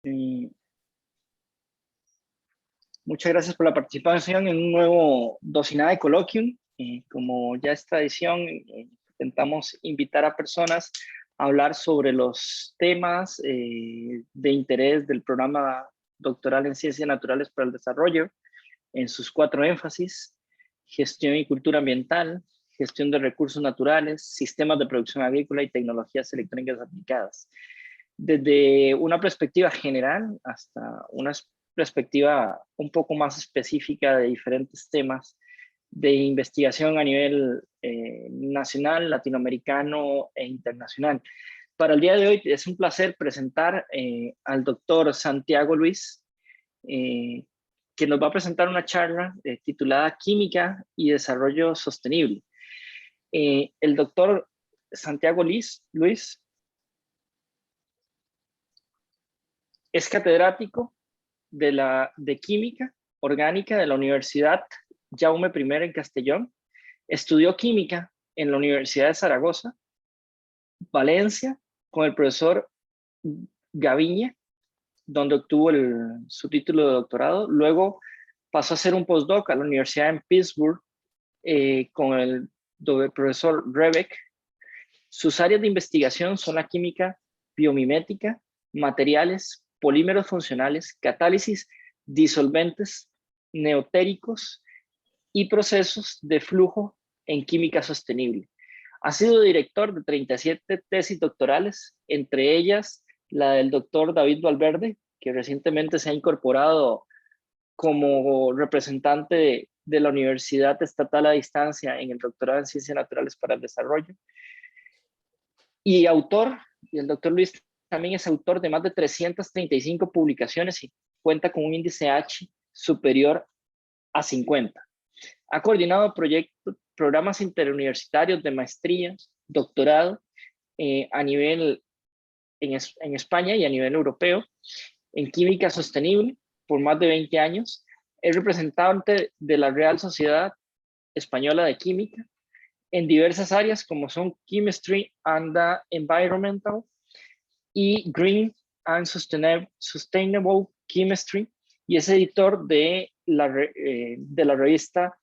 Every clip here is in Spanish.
Eh, Muchas gracias por la participación en un nuevo Docinada de Colloquium. Como ya es tradición, intentamos invitar a personas a hablar sobre los temas de interés del programa doctoral en Ciencias Naturales para el Desarrollo, en sus 4 énfasis: gestión y cultura ambiental, gestión de recursos naturales, sistemas de producción agrícola y tecnologías electrónicas aplicadas. Desde una perspectiva general hasta una perspectiva un poco más específica de diferentes temas de investigación a nivel nacional, latinoamericano e internacional. Para el día de hoy es un placer presentar al doctor Santiago Luis, que nos va a presentar una charla titulada Química y Desarrollo Sostenible. El doctor Santiago Luis es catedrático de Química Orgánica de la Universidad Jaume I en Castellón. Estudió Química en la Universidad de Zaragoza, Valencia, con el profesor Gaviña, donde obtuvo su título de doctorado. Luego pasó a hacer un postdoc a la Universidad en Pittsburgh con el profesor Rebeck. Sus áreas de investigación son la química biomimética, materiales, polímeros funcionales, catálisis, disolventes, neotéricos y procesos de flujo en química sostenible. Ha sido director de 37 tesis doctorales, entre ellas la del doctor David Valverde, que recientemente se ha incorporado como representante de la Universidad Estatal a Distancia en el doctorado en Ciencias Naturales para el Desarrollo. Y el doctor Luis también es autor de más de 335 publicaciones y cuenta con un índice H superior a 50. Ha coordinado programas interuniversitarios de maestría, doctorado a nivel en España y a nivel europeo en química sostenible por más de 20 años. Es representante de la Real Sociedad Española de Química en diversas áreas como son Chemistry and Environmental y Green and Sustainable Chemistry, y es editor de la revista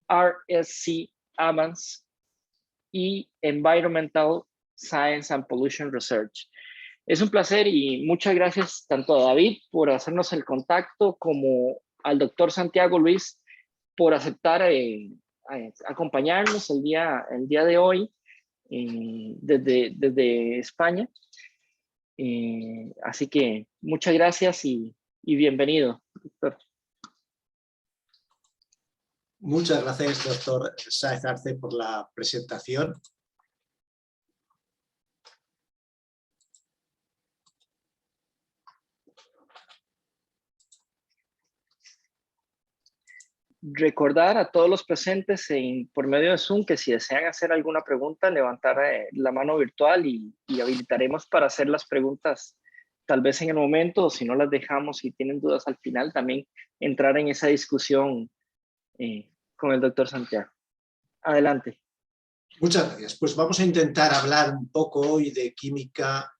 RSC Advance y Environmental Science and Pollution Research. Es un placer y muchas gracias tanto a David por hacernos el contacto como al doctor Santiago Luis por aceptar acompañarnos el día de hoy desde España. Así que muchas gracias y bienvenido, doctor. Muchas gracias, doctor Sáez Arce, por la presentación. Recordar a todos los presentes por medio de Zoom que si desean hacer alguna pregunta, levantar la mano virtual y habilitaremos para hacer las preguntas tal vez en el momento, o si no las dejamos, si tienen dudas al final, también entrar en esa discusión con el doctor Santiago. Adelante. Muchas gracias. Pues vamos a intentar hablar un poco hoy de química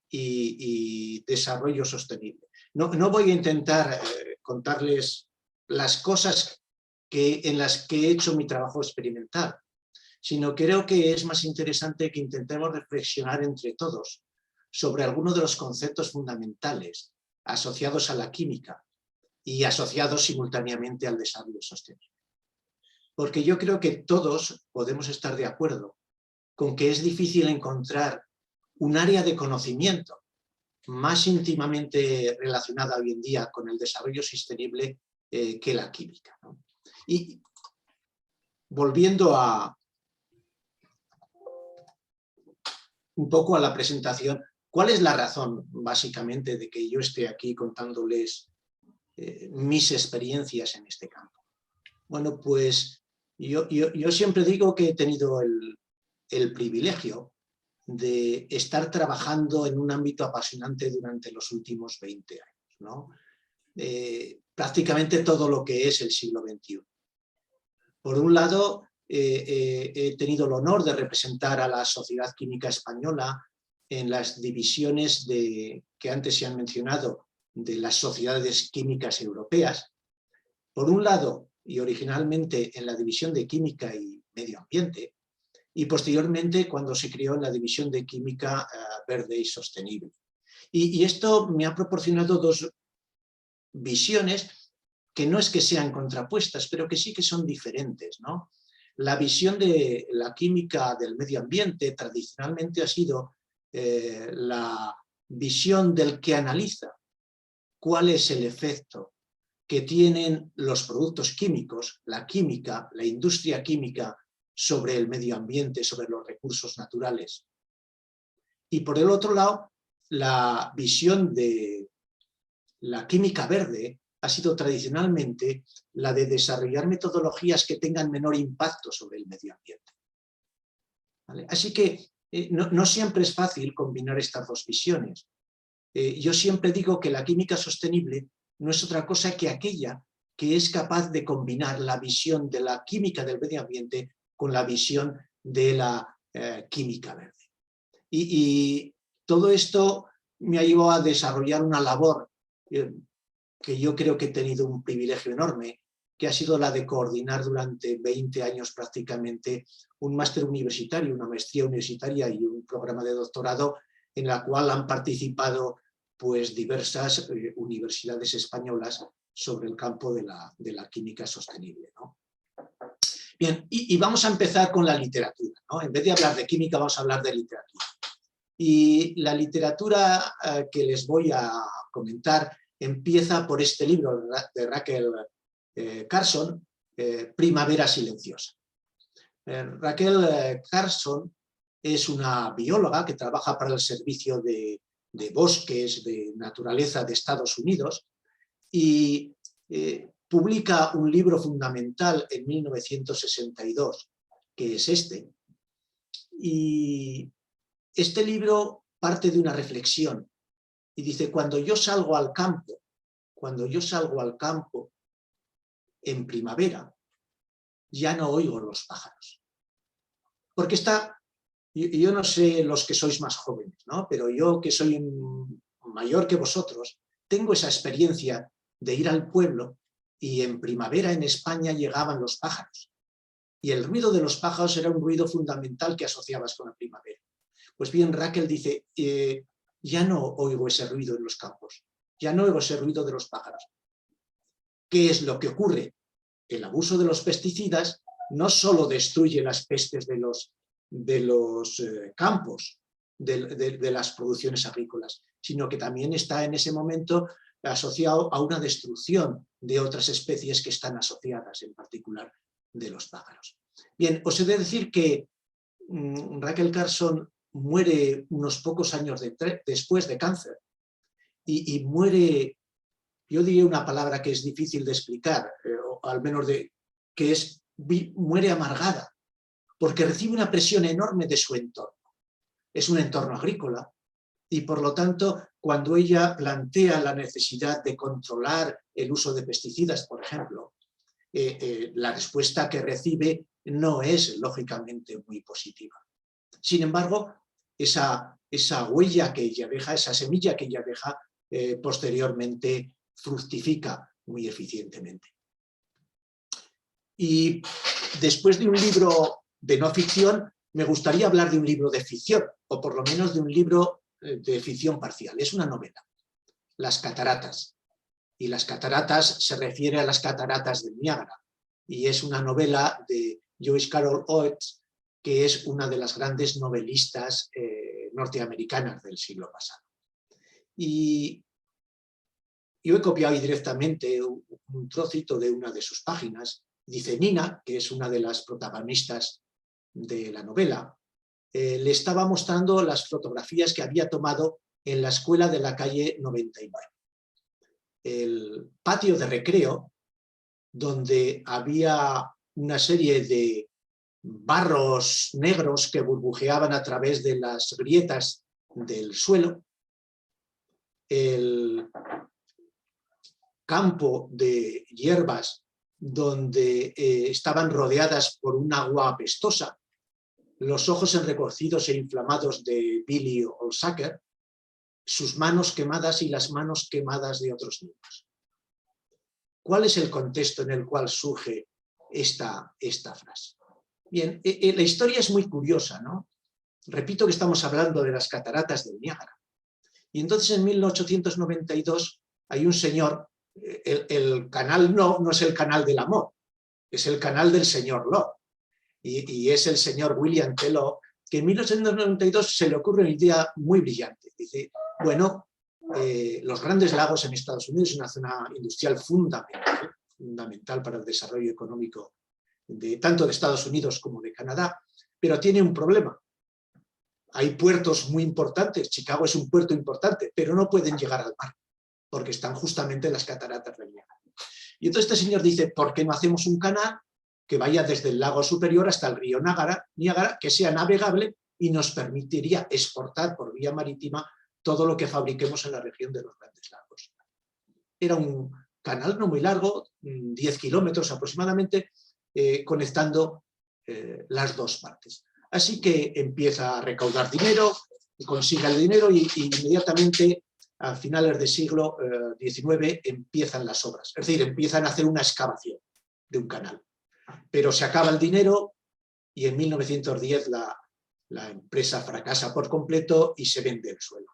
y desarrollo sostenible. No voy a intentar contarles las cosas en las que he hecho mi trabajo experimental, sino creo que es más interesante que intentemos reflexionar entre todos sobre algunos de los conceptos fundamentales asociados a la química y asociados simultáneamente al desarrollo sostenible. Porque yo creo que todos podemos estar de acuerdo con que es difícil encontrar un área de conocimiento más íntimamente relacionada hoy en día con el desarrollo sostenible que la química, ¿no? Y volviendo un poco a la presentación, ¿cuál es la razón básicamente de que yo esté aquí contándoles mis experiencias en este campo? Bueno, pues yo siempre digo que he tenido el privilegio de estar trabajando en un ámbito apasionante durante los últimos 20 años, ¿no? Prácticamente todo lo que es el siglo XXI. Por un lado, he tenido el honor de representar a la Sociedad Química Española en las divisiones de que antes se han mencionado de las sociedades químicas europeas. Por un lado, y originalmente en la división de Química y Medio Ambiente, y posteriormente cuando se creó en la división de Química Verde y Sostenible. Y esto me ha proporcionado dos visiones que no es que sean contrapuestas, pero que sí que son diferentes, ¿no? La visión de la química del medio ambiente tradicionalmente ha sido la visión del que analiza cuál es el efecto que tienen los productos químicos, la química, la industria química sobre el medio ambiente, sobre los recursos naturales. Y por el otro lado, la visión de la química verde ha sido tradicionalmente la de desarrollar metodologías que tengan menor impacto sobre el medio ambiente. ¿Vale? Así que no siempre es fácil combinar estas dos visiones. Yo siempre digo que la química sostenible no es otra cosa que aquella que es capaz de combinar la visión de la química del medio ambiente con la visión de la química verde. Y todo esto me ha llevado a desarrollar una labor que yo creo que he tenido un privilegio enorme, que ha sido la de coordinar durante 20 años prácticamente un máster universitario, una maestría universitaria y un programa de doctorado en la cual han participado pues, diversas universidades españolas sobre el campo de la química sostenible, ¿no? Bien, y vamos a empezar con la literatura, ¿no? En vez de hablar de química, vamos a hablar de literatura. Y la literatura que les voy a comentar empieza por este libro de Rachel Carson, Primavera silenciosa. Rachel Carson es una bióloga que trabaja para el Servicio de Bosques de Naturaleza de Estados Unidos y publica un libro fundamental en 1962, que es este. Y este libro parte de una reflexión y dice, cuando yo salgo al campo en primavera, ya no oigo los pájaros. Porque yo no sé los que sois más jóvenes, ¿no? Pero yo que soy mayor que vosotros, tengo esa experiencia de ir al pueblo y en primavera en España llegaban los pájaros. Y el ruido de los pájaros era un ruido fundamental que asociabas con la primavera. Pues bien, Rachel dice, ya no oigo ese ruido en los campos, ya no oigo ese ruido de los pájaros. ¿Qué es lo que ocurre? El abuso de los pesticidas no solo destruye las pestes de los campos, de las producciones agrícolas, sino que también está en ese momento asociado a una destrucción de otras especies que están asociadas, en particular de los pájaros. Bien, os he de decir que Rachel Carson muere unos pocos años después de cáncer y muere, yo diría una palabra que es difícil de explicar, o al menos muere amargada, porque recibe una presión enorme de su entorno. Es un entorno agrícola y por lo tanto cuando ella plantea la necesidad de controlar el uso de pesticidas, por ejemplo, la respuesta que recibe no es lógicamente muy positiva. Sin embargo, esa huella que ella deja, esa semilla que ella deja, posteriormente fructifica muy eficientemente. Y después de un libro de no ficción, me gustaría hablar de un libro de ficción, o por lo menos de un libro de ficción parcial. Es una novela, Las cataratas. Y Las cataratas se refiere a las cataratas del Niágara. Y es una novela de Joyce Carol Oates, que es una de las grandes novelistas norteamericanas del siglo pasado. Y yo he copiado ahí directamente un trocito de una de sus páginas. Dice, Nina, que es una de las protagonistas de la novela, le estaba mostrando las fotografías que había tomado en la escuela de la calle 99. El patio de recreo, donde había una serie de barros negros que burbujeaban a través de las grietas del suelo, el campo de hierbas donde estaban rodeadas por un agua apestosa, los ojos enrojecidos e inflamados de Billy Olsacker, sus manos quemadas y las manos quemadas de otros niños. ¿Cuál es el contexto en el cual surge esta frase? Bien, la historia es muy curiosa, ¿no? Repito que estamos hablando de las cataratas del Niágara. Y entonces en 1892 hay un señor, el canal no es el canal del amor, es el canal del señor Law. Y es el señor William T. Law, que en 1892 se le ocurre una idea muy brillante. Dice, bueno, los Grandes Lagos en Estados Unidos es una zona industrial fundamental para el desarrollo económico tanto de Estados Unidos como de Canadá, pero tiene un problema. Hay puertos muy importantes, Chicago es un puerto importante, pero no pueden llegar al mar, porque están justamente en las cataratas del Niágara. Y entonces este señor dice, ¿por qué no hacemos un canal que vaya desde el lago superior hasta el río Niágara, que sea navegable y nos permitiría exportar por vía marítima todo lo que fabriquemos en la región de los Grandes Lagos? Era un canal no muy largo, 10 kilómetros aproximadamente, conectando las dos partes. Así que empieza a recaudar dinero, consigue el dinero y inmediatamente a finales del siglo XIX empiezan las obras. Es decir, empiezan a hacer una excavación de un canal. Pero se acaba el dinero y en 1910 la empresa fracasa por completo y se vende el suelo.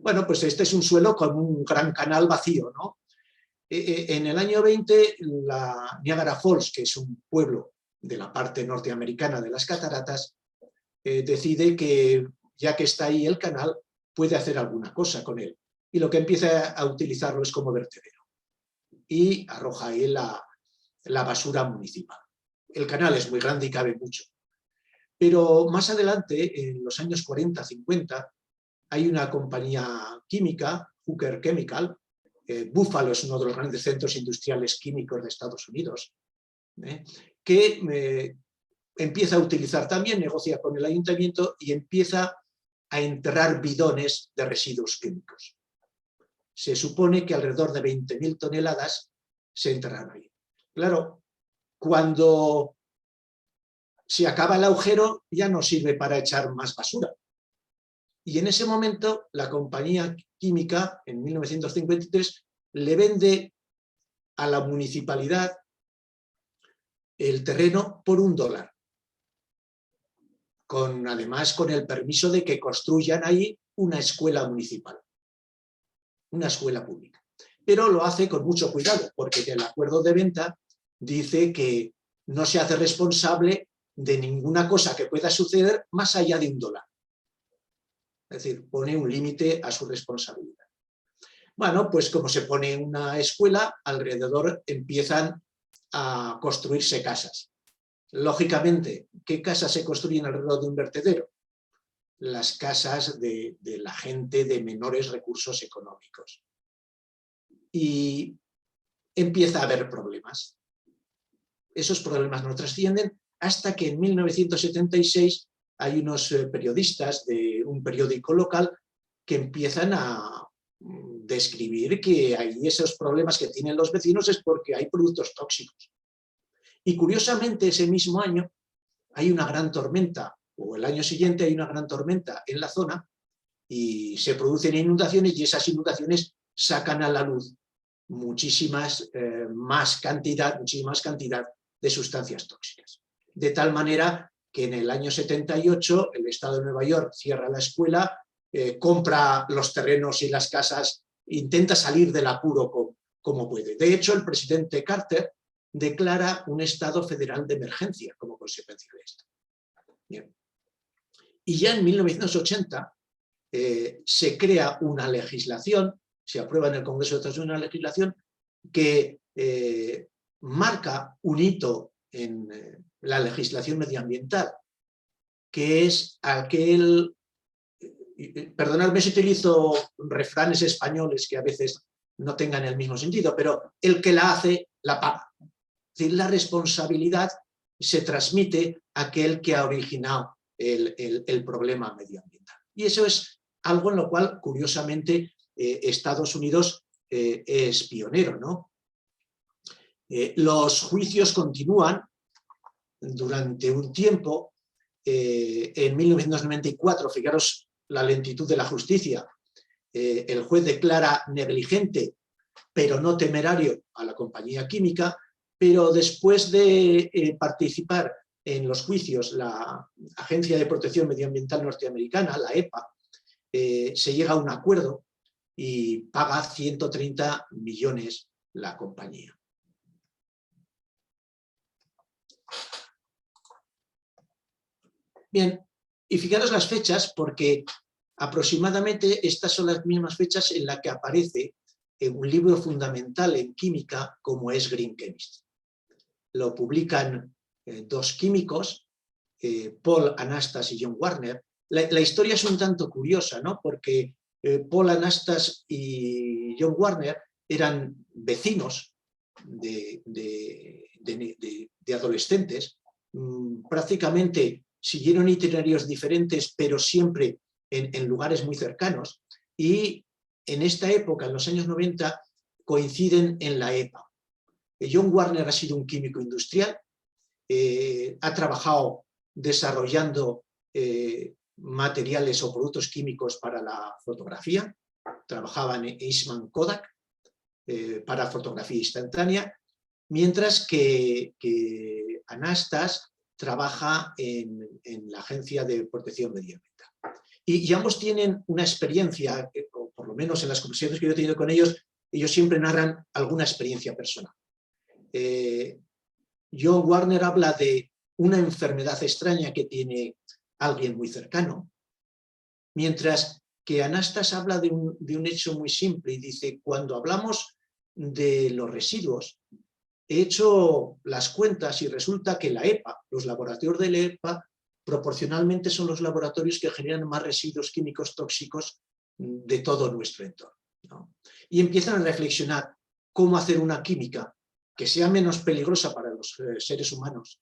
Bueno, pues este es un suelo con un gran canal vacío, ¿no? En el año 20, la Niagara Falls, que es un pueblo de la parte norteamericana de las cataratas, decide que, ya que está ahí el canal, puede hacer alguna cosa con él. Y lo que empieza a utilizarlo es como vertedero. Y arroja ahí la basura municipal. El canal es muy grande y cabe mucho. Pero más adelante, en los años 40-50, hay una compañía química, Hooker Chemical, Buffalo es uno de los grandes centros industriales químicos de Estados Unidos, que empieza a utilizar también, negocia con el ayuntamiento y empieza a enterrar bidones de residuos químicos. Se supone que alrededor de 20.000 toneladas se enterran ahí. Claro, cuando se acaba el agujero ya no sirve para echar más basura. Y en ese momento la compañía química, en 1953, le vende a la municipalidad el terreno por $1. Además con el permiso de que construyan ahí una escuela municipal, una escuela pública. Pero lo hace con mucho cuidado, porque en el acuerdo de venta dice que no se hace responsable de ninguna cosa que pueda suceder más allá de $1. Es decir, pone un límite a su responsabilidad. Bueno, pues como se pone una escuela, alrededor empiezan a construirse casas. Lógicamente, ¿qué casas se construyen alrededor de un vertedero? Las casas de la gente de menores recursos económicos. Y empieza a haber problemas. Esos problemas no trascienden hasta que en 1976 hay unos periodistas de un periódico local que empiezan a describir que hay esos problemas que tienen los vecinos es porque hay productos tóxicos. Y curiosamente ese mismo año hay una gran tormenta, o el año siguiente hay una gran tormenta en la zona y se producen inundaciones y esas inundaciones sacan a la luz muchísimas más cantidad de sustancias tóxicas. De tal manera que en el año 78 el Estado de Nueva York cierra la escuela, compra los terrenos y las casas, intenta salir del apuro como puede. De hecho, el presidente Carter declara un estado federal de emergencia como consecuencia de esto. Bien. Y ya en 1980 se crea una legislación, se aprueba en el Congreso de Estados Unidos una legislación que marca un hito en la legislación medioambiental, que es aquel, perdonadme si utilizo refranes españoles que a veces no tengan el mismo sentido, pero el que la hace, la paga. Es decir, la responsabilidad se transmite a aquel que ha originado el problema medioambiental. Y eso es algo en lo cual, curiosamente, Estados Unidos es pionero, ¿no? Los juicios continúan durante un tiempo. En 1994, fijaros la lentitud de la justicia, el juez declara negligente, pero no temerario, a la compañía química, pero después de participar en los juicios, la Agencia de Protección Medioambiental Norteamericana, la EPA, se llega a un acuerdo y paga 130 millones la compañía. Bien, y fijaros las fechas, porque aproximadamente estas son las mismas fechas en las que aparece un libro fundamental en química como es Green Chemistry. Lo publican dos químicos, Paul Anastas y John Warner. La historia es un tanto curiosa, ¿no? Porque Paul Anastas y John Warner eran vecinos de adolescentes, prácticamente siguieron itinerarios diferentes, pero siempre en lugares muy cercanos, y en esta época, en los años 90, coinciden en la EPA. John Warner ha sido un químico industrial, ha trabajado desarrollando materiales o productos químicos para la fotografía, trabajaba en Eastman Kodak para fotografía instantánea, mientras que Anastas trabaja en la Agencia de Protección Medioambiental. Y ambos tienen una experiencia, o por lo menos en las conversaciones que yo he tenido con ellos, ellos siempre narran alguna experiencia personal. John Warner habla de una enfermedad extraña que tiene alguien muy cercano, mientras que Anastas habla de un hecho muy simple y dice: cuando hablamos de los residuos, he hecho las cuentas y resulta que la EPA, los laboratorios de la EPA, proporcionalmente son los laboratorios que generan más residuos químicos tóxicos de todo nuestro entorno, ¿no? Y empiezan a reflexionar cómo hacer una química que sea menos peligrosa para los seres humanos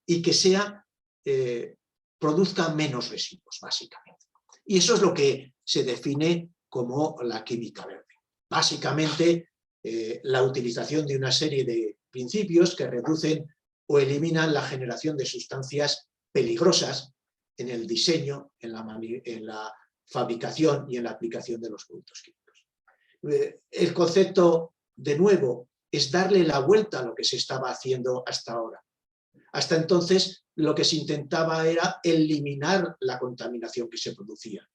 y que produzca menos residuos, básicamente. Y eso es lo que se define como la química verde. Básicamente, la utilización de una serie de principios que reducen o eliminan la generación de sustancias peligrosas en el diseño, en la fabricación y en la aplicación de los productos químicos. El concepto, de nuevo, es darle la vuelta a lo que se estaba haciendo hasta ahora. Hasta entonces, lo que se intentaba era eliminar la contaminación que se producía.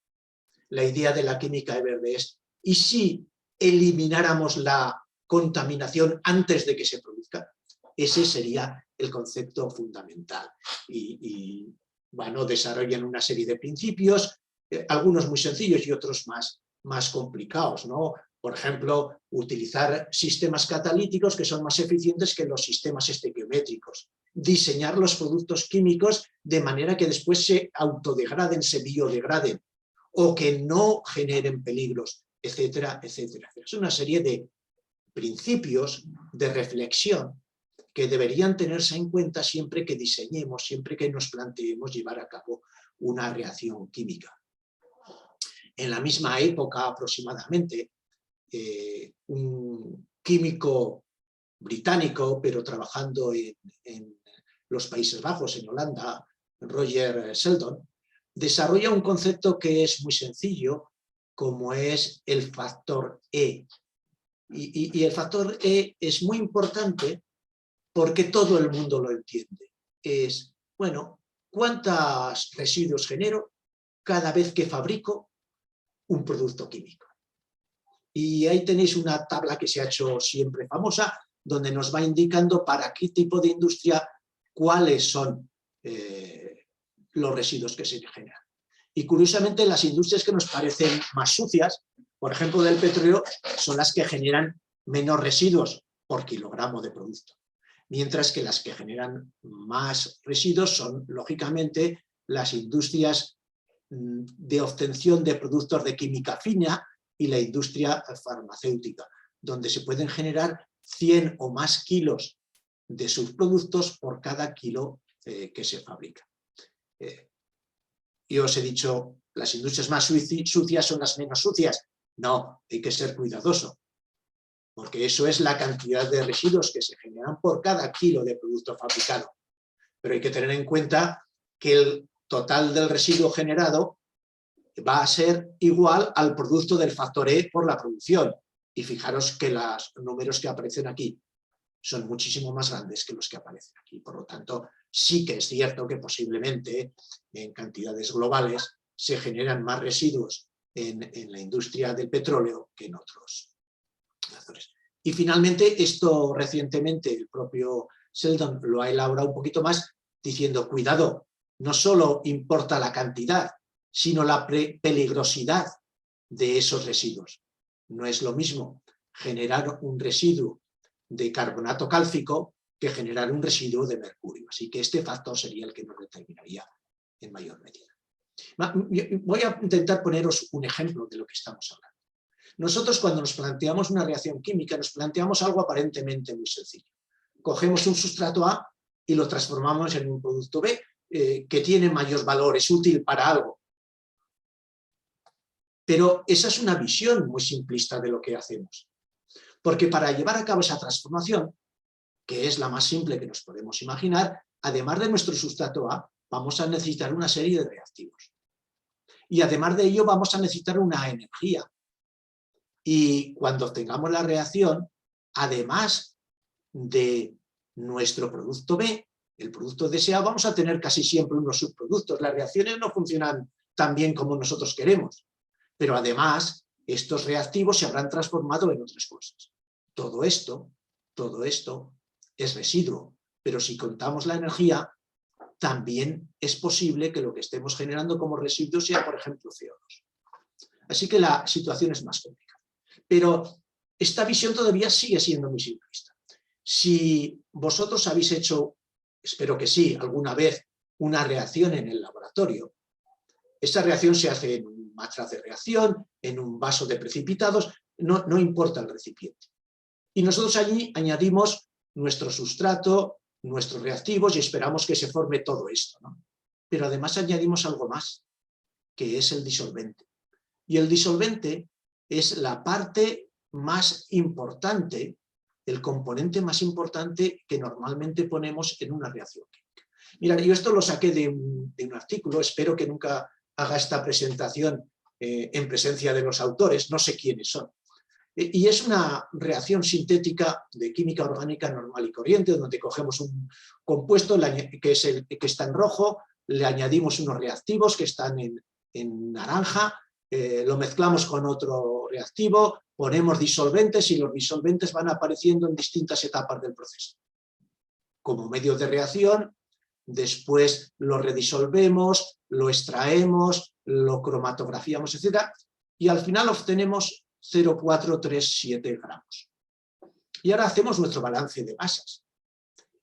La idea de la química verde es: ¿y si elimináramos la contaminación antes de que se produzca? Ese sería el concepto fundamental. Y bueno, desarrollan una serie de principios, algunos muy sencillos y otros más complicados, ¿no? Por ejemplo, utilizar sistemas catalíticos que son más eficientes que los sistemas estequiométricos. Diseñar los productos químicos de manera que después se autodegraden, se biodegraden, o que no generen peligros, etcétera, etcétera. Es una serie de principios de reflexión que deberían tenerse en cuenta siempre que diseñemos, siempre que nos planteemos llevar a cabo una reacción química. En la misma época aproximadamente, un químico británico, pero trabajando en los Países Bajos, en Holanda, Roger Sheldon, desarrolla un concepto que es muy sencillo, como es el factor E. Y el factor E es muy importante porque todo el mundo lo entiende. Es, bueno, ¿cuántos residuos genero cada vez que fabrico un producto químico? Y ahí tenéis una tabla que se ha hecho siempre famosa, donde nos va indicando para qué tipo de industria cuáles son los residuos que se generan. Y curiosamente, las industrias que nos parecen más sucias, por ejemplo del petróleo, son las que generan menos residuos por kilogramo de producto. Mientras que las que generan más residuos son, lógicamente, las industrias de obtención de productos de química fina y la industria farmacéutica, donde se pueden generar 100 o más kilos de sus productos por cada kilo que se fabrica. Yo os he dicho, las industrias más sucias son las menos sucias. No, hay que ser cuidadoso, porque eso es la cantidad de residuos que se generan por cada kilo de producto fabricado. Pero hay que tener en cuenta que el total del residuo generado va a ser igual al producto del factor E por la producción. Y fijaros que los números que aparecen aquí son muchísimo más grandes que los que aparecen aquí. Por lo tanto, sí que es cierto que posiblemente en cantidades globales se generan más residuos en la industria del petróleo que en otros factores. Y finalmente, esto recientemente el propio Sheldon lo ha elaborado un poquito más, diciendo, cuidado, no solo importa la cantidad, sino la peligrosidad de esos residuos. No es lo mismo generar un residuo de carbonato cálcico que generar un residuo de mercurio. Así que este factor sería el que nos determinaría en mayor medida. Voy a intentar poneros un ejemplo de lo que estamos hablando. Nosotros cuando nos planteamos una reacción química nos planteamos algo aparentemente muy sencillo. Cogemos un sustrato A y lo transformamos en un producto B que tiene mayor valor, es útil para algo. Pero esa es una visión muy simplista de lo que hacemos. Porque para llevar a cabo esa transformación, que es la más simple que nos podemos imaginar, además de nuestro sustrato A, vamos a necesitar una serie de reactivos. Y además de ello vamos a necesitar una energía. Y cuando tengamos la reacción, además de nuestro producto B, el producto deseado, vamos a tener casi siempre unos subproductos. Las reacciones no funcionan tan bien como nosotros queremos, pero además estos reactivos se habrán transformado en otras cosas. Todo esto es residuo, pero si contamos la energía, también es posible que lo que estemos generando como residuo sea, por ejemplo, CO2. Así que la situación es más complicada. Pero esta visión todavía sigue siendo muy simplista. Si vosotros habéis hecho, espero que sí, alguna vez, una reacción en el laboratorio, esta reacción se hace en un matraz de reacción, en un vaso de precipitados, no importa el recipiente. Y nosotros allí añadimos nuestro sustrato, nuestros reactivos y esperamos que se forme todo esto, ¿no? Pero además añadimos algo más, que es el disolvente. Y el disolvente es la parte más importante, el componente más importante que normalmente ponemos en una reacción química. Mira, yo esto lo saqué de un artículo, espero que nunca haga esta presentación en presencia de los autores, no sé quiénes son. Y es una reacción sintética de química orgánica normal y corriente, donde cogemos un compuesto que está en rojo, le añadimos unos reactivos que están en naranja, lo mezclamos con otro reactivo, ponemos disolventes y los disolventes van apareciendo en distintas etapas del proceso. Como medio de reacción, después lo redisolvemos, lo extraemos, lo cromatografiamos, etc. Y al final obtenemos 0,437 gramos. Y ahora hacemos nuestro balance de masas.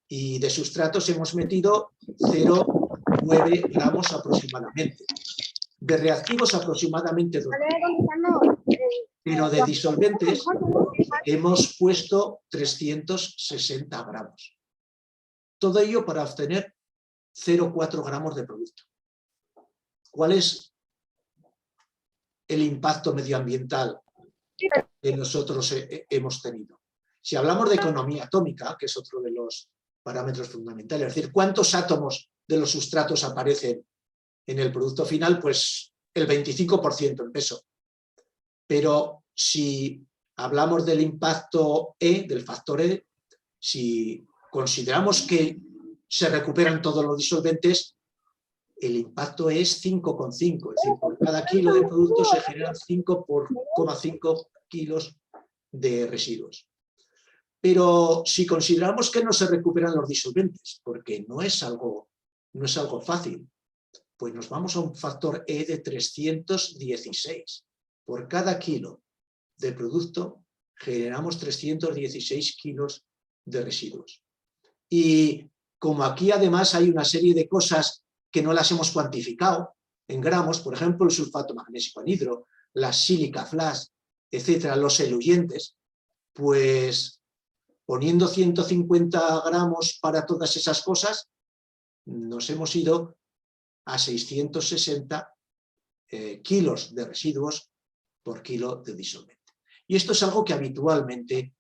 Y de sustratos hemos metido 0,9 gramos aproximadamente. De reactivos aproximadamente 2. Pero de disolventes hemos puesto 360 gramos. Todo ello para obtener 0,4 gramos de producto. ¿Cuál es el impacto medioambiental que nosotros hemos tenido? Si hablamos de economía atómica, que es otro de los parámetros fundamentales, es decir, ¿cuántos átomos de los sustratos aparecen en el producto final? Pues el 25% en peso. Pero si hablamos del impacto E, del factor E, si consideramos que se recuperan todos los disolventes, el impacto es 5,5, es decir, por cada kilo de producto se generan 5,5 kilos de residuos. Pero si consideramos que no se recuperan los disolventes, porque no es algo fácil, pues nos vamos a un factor E de 316. Por cada kilo de producto generamos 316 kilos de residuos. Y como aquí además hay una serie de cosas que no las hemos cuantificado en gramos, por ejemplo el sulfato magnesio anhidro, la sílica flash, etcétera, los eluyentes, pues poniendo 150 gramos para todas esas cosas, nos hemos ido a 660 kilos de residuos por kilo de disolvente. Y esto es algo que habitualmente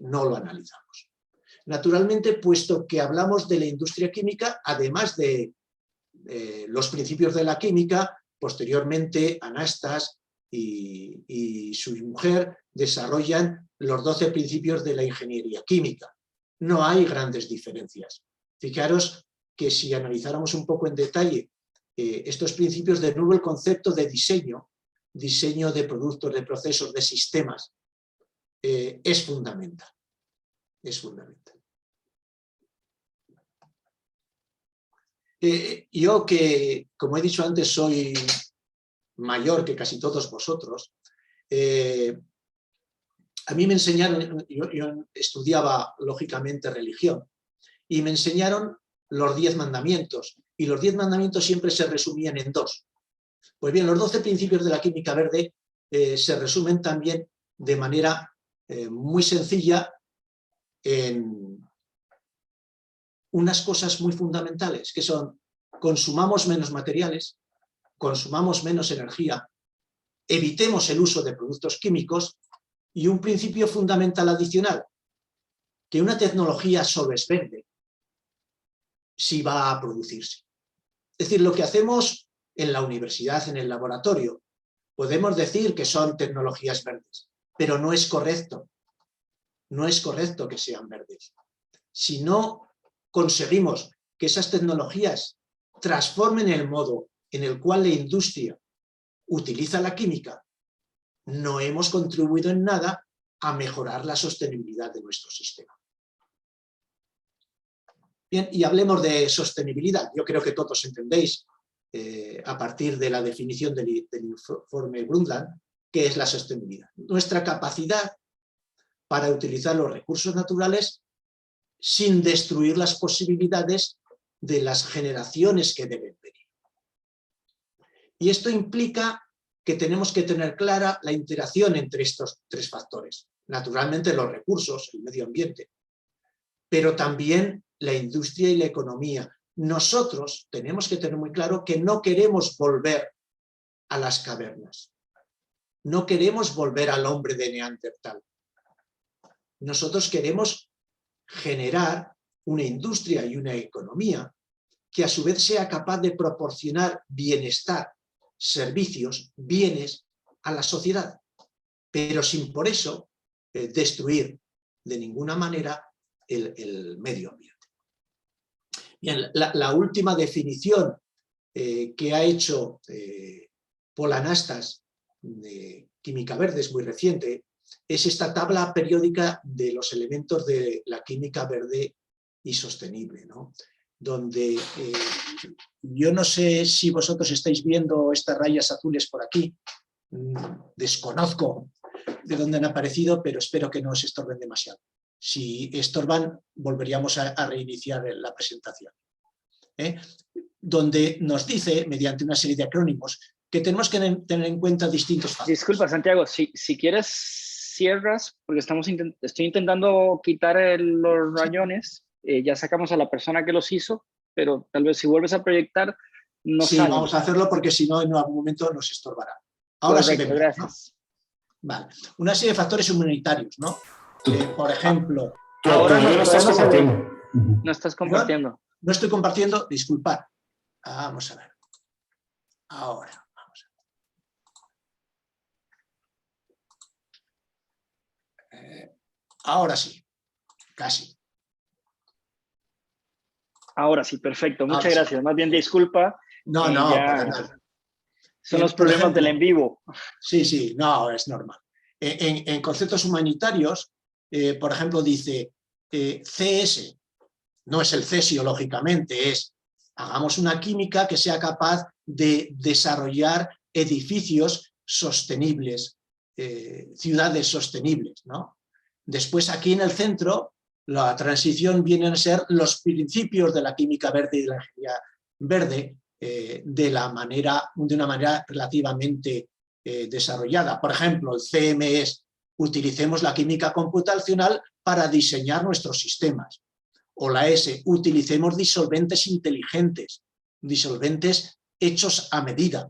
no lo analizamos. Naturalmente, puesto que hablamos de la industria química, además de los principios de la química, posteriormente Anastas y su mujer desarrollan los 12 principios de la ingeniería química. No hay grandes diferencias. Fijaros que si analizáramos un poco en detalle estos principios, de nuevo el concepto de diseño de productos, de procesos, de sistemas, es fundamental. Es fundamental. Yo que, como he dicho antes, soy mayor que casi todos vosotros, a mí me enseñaron, yo estudiaba lógicamente religión, y me enseñaron los 10 mandamientos, y los 10 mandamientos siempre se resumían en 2. Pues bien, los 12 principios de la química verde se resumen también de manera muy sencilla en unas cosas muy fundamentales, que son: consumamos menos materiales, consumamos menos energía, evitemos el uso de productos químicos, y un principio fundamental adicional, que una tecnología solo es verde si va a producirse. Es decir, lo que hacemos en la universidad, en el laboratorio, podemos decir que son tecnologías verdes, pero no es correcto. No es correcto que sean verdes. Si no conseguimos que esas tecnologías transformen el modo en el cual la industria utiliza la química, no hemos contribuido en nada a mejorar la sostenibilidad de nuestro sistema. Bien, y hablemos de sostenibilidad. Yo creo que todos entendéis, a partir de la definición del informe Brundtland, qué es la sostenibilidad. Nuestra capacidad para utilizar los recursos naturales sin destruir las posibilidades de las generaciones que deben venir. Y esto implica que tenemos que tener clara la interacción entre estos 3 factores. Naturalmente los recursos, el medio ambiente, pero también la industria y la economía. Nosotros tenemos que tener muy claro que no queremos volver a las cavernas. No queremos volver al hombre de Neandertal. Nosotros queremos generar una industria y una economía que a su vez sea capaz de proporcionar bienestar, servicios, bienes a la sociedad, pero sin por eso destruir de ninguna manera el medio ambiente. Bien, la última definición que ha hecho Paul Anastas de química verde, es muy reciente, es esta tabla periódica de los elementos de la química verde y sostenible, ¿no? Donde yo no sé si vosotros estáis viendo estas rayas azules por aquí, desconozco de dónde han aparecido, pero espero que no os estorben demasiado. Si estorban, volveríamos a reiniciar la presentación. Donde nos dice, mediante una serie de acrónimos, que tenemos que tener en cuenta distintos factores. Disculpa, Santiago, si quieres cierras, porque estoy intentando quitar los rayones, ya sacamos a la persona que los hizo, pero tal vez si vuelves a proyectar, no sí, sale. Vamos a hacerlo porque si no, en algún momento nos estorbará. Ahora Correcto, sí vemos, gracias. ¿no? Vale. Una serie de factores humanitarios, ¿no? Por ejemplo... Ahora no estás compartiendo. No estás compartiendo. No estoy compartiendo, disculpad. Vamos a ver. Ahora, vamos a ver. Ahora sí, casi. Ahora sí, perfecto. Muchas Ahora gracias. Sí. Más bien disculpa. No, para nada. Son los problemas del en vivo. Sí, no, es normal. En conceptos humanitarios, por ejemplo, dice CS, no es el cesio, lógicamente, es hagamos una química que sea capaz de desarrollar edificios sostenibles, ciudades sostenibles, ¿no? Después, aquí en el centro, la transición vienen a ser los principios de la química verde y de la ingeniería verde, de una manera relativamente desarrollada. Por ejemplo, el CM es: utilicemos la química computacional para diseñar nuestros sistemas. O la S, utilicemos disolventes inteligentes, disolventes hechos a medida.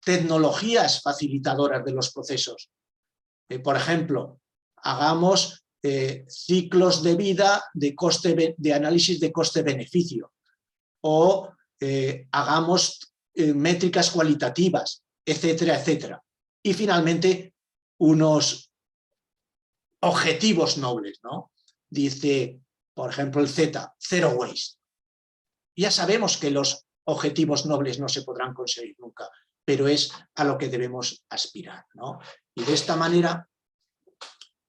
Tecnologías facilitadoras de los procesos. Por ejemplo, hagamos ciclos de vida de análisis de coste-beneficio. O hagamos métricas cualitativas, etcétera, etcétera. Y finalmente, unos objetivos nobles, ¿no? Dice, por ejemplo, el Z, Zero Waste. Ya sabemos que los objetivos nobles no se podrán conseguir nunca, pero es a lo que debemos aspirar, ¿no? Y de esta manera,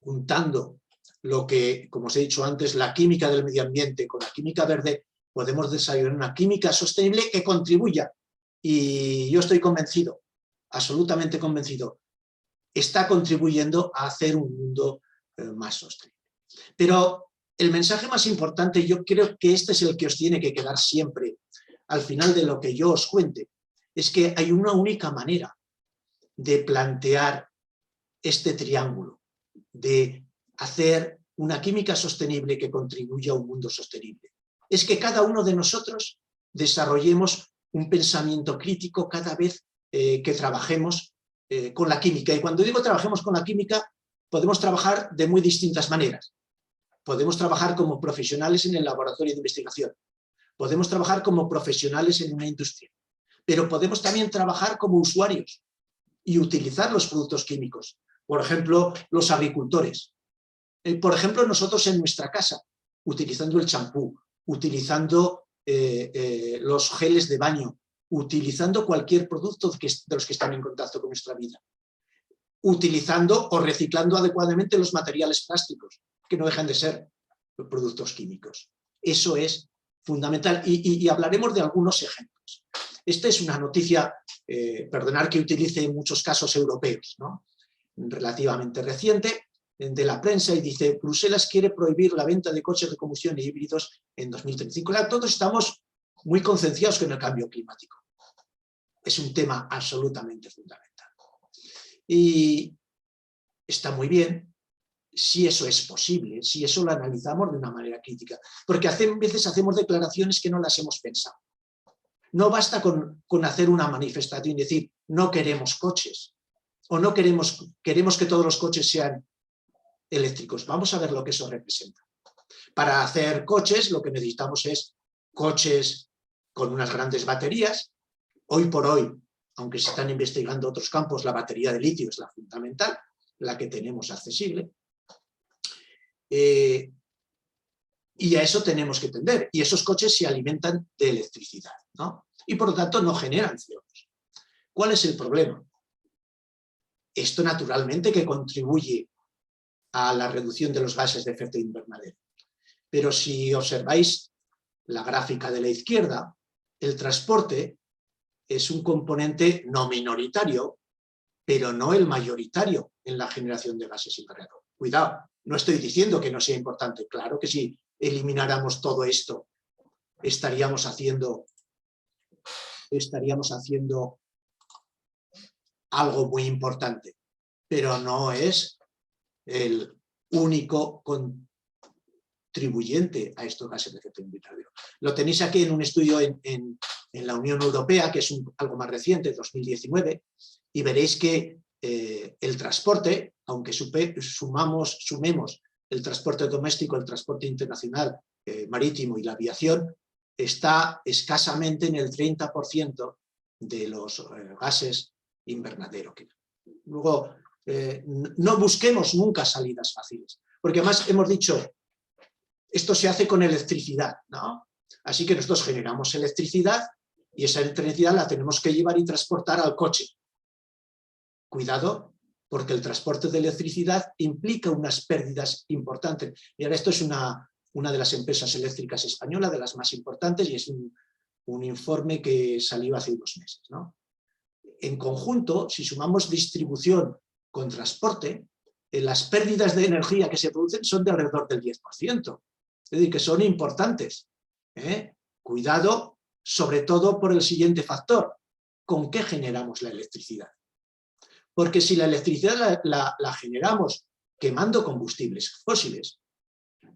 juntando lo que, como os he dicho antes, la química del medio ambiente con la química verde, podemos desarrollar una química sostenible que contribuya. Y yo estoy convencido, absolutamente convencido, está contribuyendo a hacer un mundo más sostenible. Pero el mensaje más importante, yo creo que este es el que os tiene que quedar siempre al final de lo que yo os cuente, es que hay una única manera de plantear este triángulo, de hacer una química sostenible que contribuya a un mundo sostenible. Es que cada uno de nosotros desarrollemos un pensamiento crítico cada vez que trabajemos con la química. Y cuando digo trabajemos con la química, podemos trabajar de muy distintas maneras. Podemos trabajar como profesionales en el laboratorio de investigación. Podemos trabajar como profesionales en una industria. Pero podemos también trabajar como usuarios y utilizar los productos químicos. Por ejemplo, los agricultores. Por ejemplo, nosotros en nuestra casa, utilizando el champú, utilizando los geles de baño, utilizando cualquier producto de los que están en contacto con nuestra vida, utilizando o reciclando adecuadamente los materiales plásticos, que no dejan de ser productos químicos. Eso es fundamental y hablaremos de algunos ejemplos. Esta es una noticia, perdonad que utilice en muchos casos europeos, ¿no? Relativamente reciente, de la prensa, y dice: Bruselas quiere prohibir la venta de coches de combustión e híbridos en 2035. Claro, todos estamos muy concienciados con el cambio climático. Es un tema absolutamente fundamental. Y está muy bien si eso es posible, si eso lo analizamos de una manera crítica, porque a veces hacemos declaraciones que no las hemos pensado. No basta con hacer una manifestación y decir no queremos coches, o no queremos que todos los coches sean eléctricos. Vamos a ver lo que eso representa. Para hacer coches lo que necesitamos es coches con unas grandes baterías. Hoy por hoy, aunque se están investigando otros campos, la batería de litio es la fundamental, la que tenemos accesible. Y a eso tenemos que tender. Y esos coches se alimentan de electricidad, ¿no? Y por lo tanto no generan CO2. ¿Cuál es el problema? Esto naturalmente que contribuye a la reducción de los gases de efecto invernadero. Pero si observáis la gráfica de la izquierda, el transporte es un componente no minoritario, pero no el mayoritario en la generación de gases invernadero. Cuidado, no estoy diciendo que no sea importante. Claro que si elimináramos todo esto, estaríamos haciendo algo muy importante, pero no es el único contribuyente a estos gases de efecto invernadero. Lo tenéis aquí en un estudio en la Unión Europea, que es algo más reciente, 2019, y veréis que el transporte, aunque sumemos el transporte doméstico, el transporte internacional, marítimo y la aviación, está escasamente en el 30% de los gases invernadero. Luego, no busquemos nunca salidas fáciles, porque además hemos dicho, esto se hace con electricidad, ¿no? Así que nosotros generamos electricidad y esa electricidad la tenemos que llevar y transportar al coche. Cuidado, porque el transporte de electricidad implica unas pérdidas importantes. Y ahora esto es una de las empresas eléctricas españolas, de las más importantes, y es un informe que salió hace unos meses, ¿no? En conjunto, si sumamos distribución con transporte, las pérdidas de energía que se producen son de alrededor del 10%. Es decir, que son importantes. Cuidado, sobre todo por el siguiente factor. ¿Con qué generamos la electricidad? Porque si la electricidad la generamos quemando combustibles fósiles,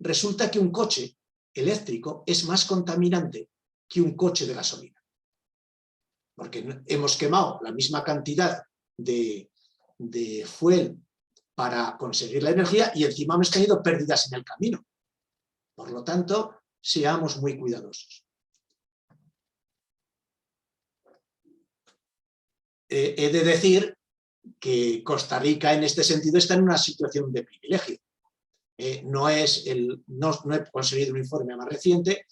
resulta que un coche eléctrico es más contaminante que un coche de gasolina. Porque hemos quemado la misma cantidad de fuel para conseguir la energía y encima hemos tenido pérdidas en el camino. Por lo tanto, seamos muy cuidadosos. he de decir que Costa Rica en este sentido está en una situación de privilegio. No he conseguido un informe más reciente,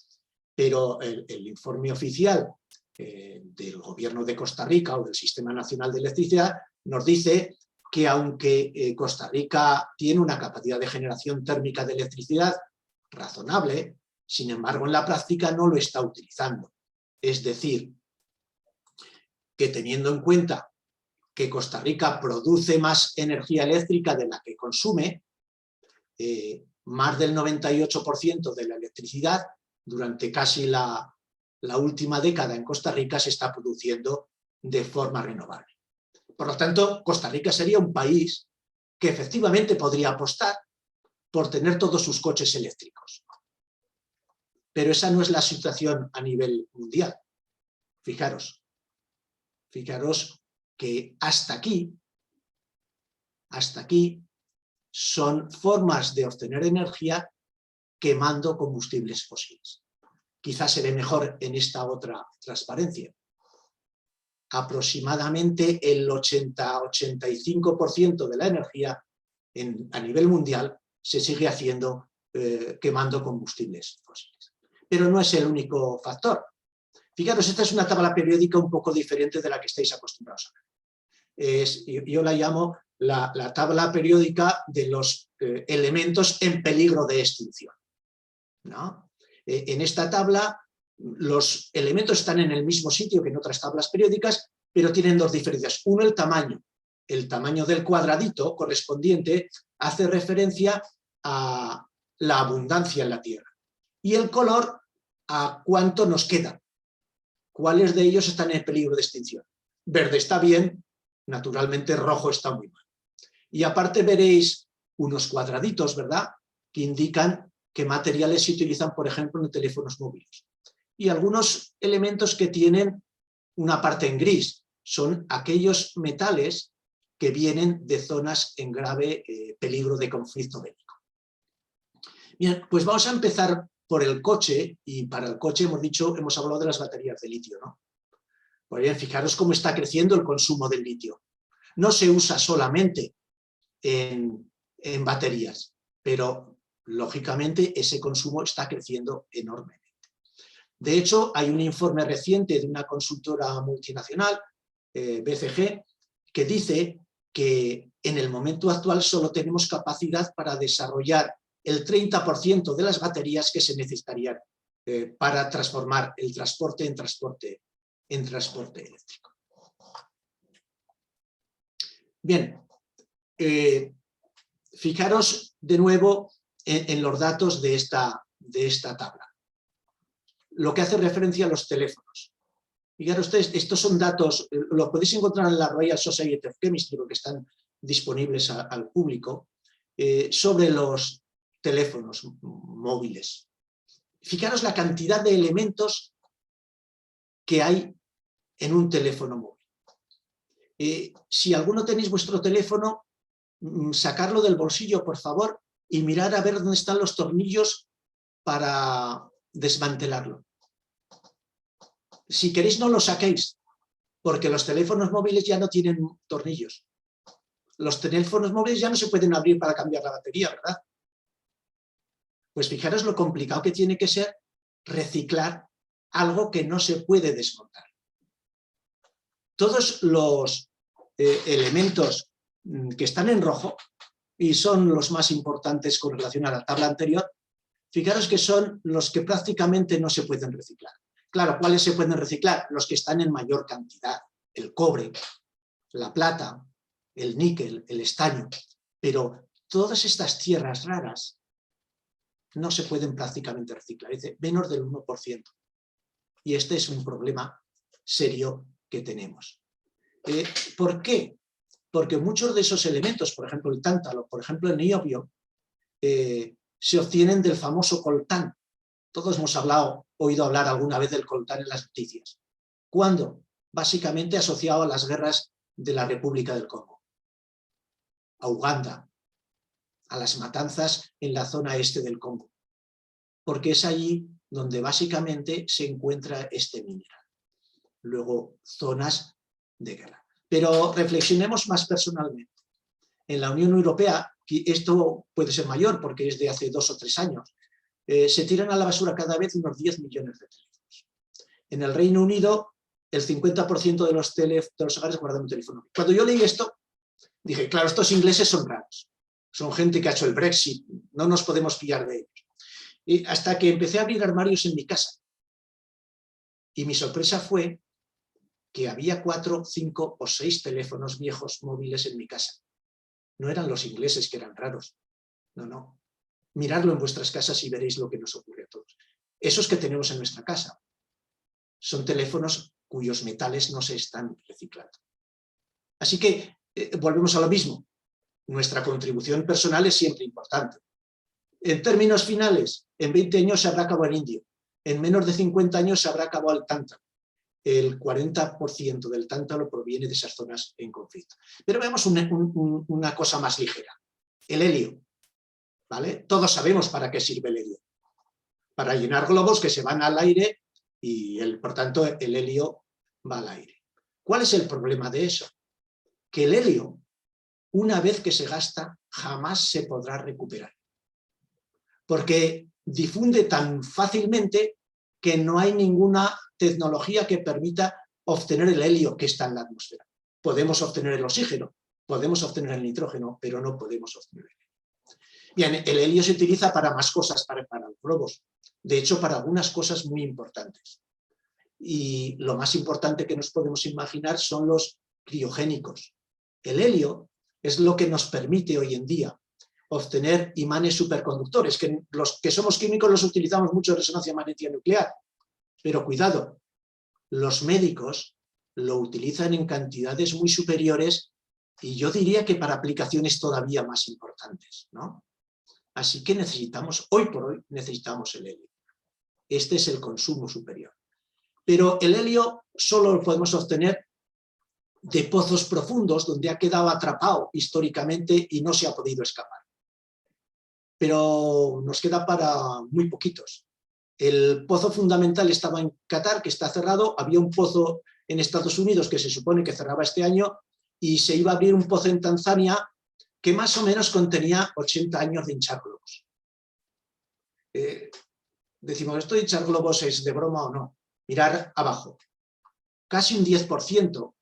pero el informe oficial del gobierno de Costa Rica o del Sistema Nacional de Electricidad nos dice que aunque Costa Rica tiene una capacidad de generación térmica de electricidad razonable, sin embargo en la práctica no lo está utilizando. Es decir, que teniendo en cuenta que Costa Rica produce más energía eléctrica de la que consume, más del 98% de la electricidad durante casi la última década en Costa Rica se está produciendo de forma renovable. Por lo tanto, Costa Rica sería un país que efectivamente podría apostar por tener todos sus coches eléctricos. Pero esa no es la situación a nivel mundial. Fijaros que hasta aquí son formas de obtener energía quemando combustibles fósiles. Quizás se ve mejor en esta otra transparencia. Aproximadamente el 80-85% de la energía a nivel mundial se sigue haciendo quemando combustibles fósiles. Pero no es el único factor. Fijaros, esta es una tabla periódica un poco diferente de la que estáis acostumbrados a ver. Yo la llamo la tabla periódica de los elementos en peligro de extinción, ¿no? En esta tabla los elementos están en el mismo sitio que en otras tablas periódicas, pero tienen dos diferencias. Uno, el tamaño. El tamaño del cuadradito correspondiente hace referencia a la abundancia en la Tierra. Y el color a cuánto nos queda. ¿Cuáles de ellos están en peligro de extinción? Verde está bien, naturalmente rojo está muy mal. Y aparte veréis unos cuadraditos, ¿verdad?, que indican qué materiales se utilizan, por ejemplo, en teléfonos móviles. Y algunos elementos que tienen una parte en gris son aquellos metales que vienen de zonas en grave peligro de conflicto bélico. Bien, pues vamos a empezar por el coche, y para el coche hemos hablado de las baterías de litio, ¿no? Pues bien, fijaros cómo está creciendo el consumo del litio. No se usa solamente en baterías, pero lógicamente ese consumo está creciendo enormemente. De hecho, hay un informe reciente de una consultora multinacional, BCG, que dice que en el momento actual solo tenemos capacidad para desarrollar el 30% de las baterías que se necesitarían para transformar el transporte en transporte eléctrico. Bien, fijaros de nuevo en los datos de esta tabla. Lo que hace referencia a los teléfonos. Fijaros ustedes, estos son datos, lo podéis encontrar en la Royal Society of Chemistry, porque están disponibles al público, sobre los teléfonos móviles. Fijaros la cantidad de elementos que hay en un teléfono móvil. Si alguno tenéis vuestro teléfono, sacarlo del bolsillo, por favor, y mirar a ver dónde están los tornillos para desmantelarlo. Si queréis, no lo saquéis, porque los teléfonos móviles ya no tienen tornillos. Los teléfonos móviles ya no se pueden abrir para cambiar la batería, ¿verdad? Pues fijaros lo complicado que tiene que ser reciclar algo que no se puede desmontar. Todos los elementos que están en rojo, y son los más importantes con relación a la tabla anterior, fijaros que son los que prácticamente no se pueden reciclar. Claro, ¿cuáles se pueden reciclar? Los que están en mayor cantidad, el cobre, la plata, el níquel, el estaño, pero todas estas tierras raras no se pueden prácticamente reciclar, es decir, menos del 1%. Y este es un problema serio que tenemos. ¿Por qué? Porque muchos de esos elementos, por ejemplo el tántalo, por ejemplo el niobio, se obtienen del famoso coltán. Todos hemos oído hablar alguna vez del coltán en las noticias. ¿Cuándo? Básicamente asociado a las guerras de la República del Congo, a Uganda, a las matanzas en la zona este del Congo, porque es allí donde básicamente se encuentra este mineral. Luego, zonas de guerra. Pero reflexionemos más personalmente. En la Unión Europea, esto puede ser mayor porque es de hace 2 o 3 años, se tiran a la basura cada vez unos 10 millones de teléfonos. En el Reino Unido, el 50% de los hogares guardan un teléfono. Cuando yo leí esto, dije, claro, estos ingleses son raros. Son gente que ha hecho el Brexit, no nos podemos fiar de ellos. Y hasta que empecé a abrir armarios en mi casa. Y mi sorpresa fue que había 4, 5 o 6 teléfonos viejos móviles en mi casa. No eran los ingleses que eran raros. No, no. Miradlo en vuestras casas y veréis lo que nos ocurre a todos. Esos que tenemos en nuestra casa son teléfonos cuyos metales no se están reciclando. Así que volvemos a lo mismo. Nuestra contribución personal es siempre importante. En términos finales, en 20 años se habrá acabado el indio. En menos de 50 años se habrá acabado el tántalo. El 40% del tántalo proviene de esas zonas en conflicto. Pero veamos una cosa más ligera. El helio. ¿Vale? Todos sabemos para qué sirve el helio. Para llenar globos que se van al aire y, por tanto, el helio va al aire. ¿Cuál es el problema de eso? Que el helio, una vez que se gasta, jamás se podrá recuperar. Porque difunde tan fácilmente que no hay ninguna tecnología que permita obtener el helio que está en la atmósfera. Podemos obtener el oxígeno, podemos obtener el nitrógeno, pero no podemos obtener el helio. Bien, el helio se utiliza para más cosas, para los globos. De hecho, para algunas cosas muy importantes. Y lo más importante que nos podemos imaginar son los criogénicos. El helio es lo que nos permite hoy en día obtener imanes superconductores, que los que somos químicos los utilizamos mucho en resonancia magnética nuclear. Pero cuidado, los médicos lo utilizan en cantidades muy superiores y yo diría que para aplicaciones todavía más importantes, ¿no? Así que necesitamos, hoy por hoy, necesitamos el helio. Este es el consumo superior. Pero el helio solo lo podemos obtener de pozos profundos donde ha quedado atrapado históricamente y no se ha podido escapar. Pero nos queda para muy poquitos. El pozo fundamental estaba en Qatar, que está cerrado. Había un pozo en Estados Unidos que se supone que cerraba este año y se iba a abrir un pozo en Tanzania que más o menos contenía 80 años de hinchar globos. Decimos, ¿esto de hinchar globos es de broma o no? Mirar abajo. Casi un 10%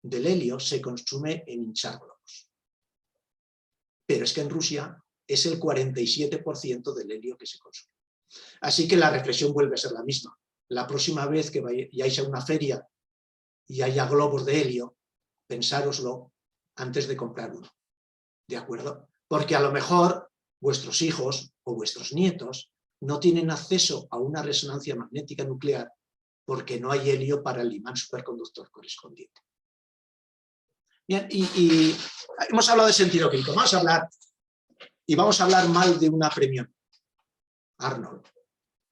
del helio se consume en hinchar globos. Pero es que en Rusia es el 47% del helio que se consume. Así que la reflexión vuelve a ser la misma. La próxima vez que vayáis a una feria y haya globos de helio, pensároslo antes de comprar uno. ¿De acuerdo? Porque a lo mejor vuestros hijos o vuestros nietos no tienen acceso a una resonancia magnética nuclear porque no hay helio para el imán superconductor correspondiente. Bien, y hemos hablado de sentido crítico. Vamos a hablar mal de una premio Arnold.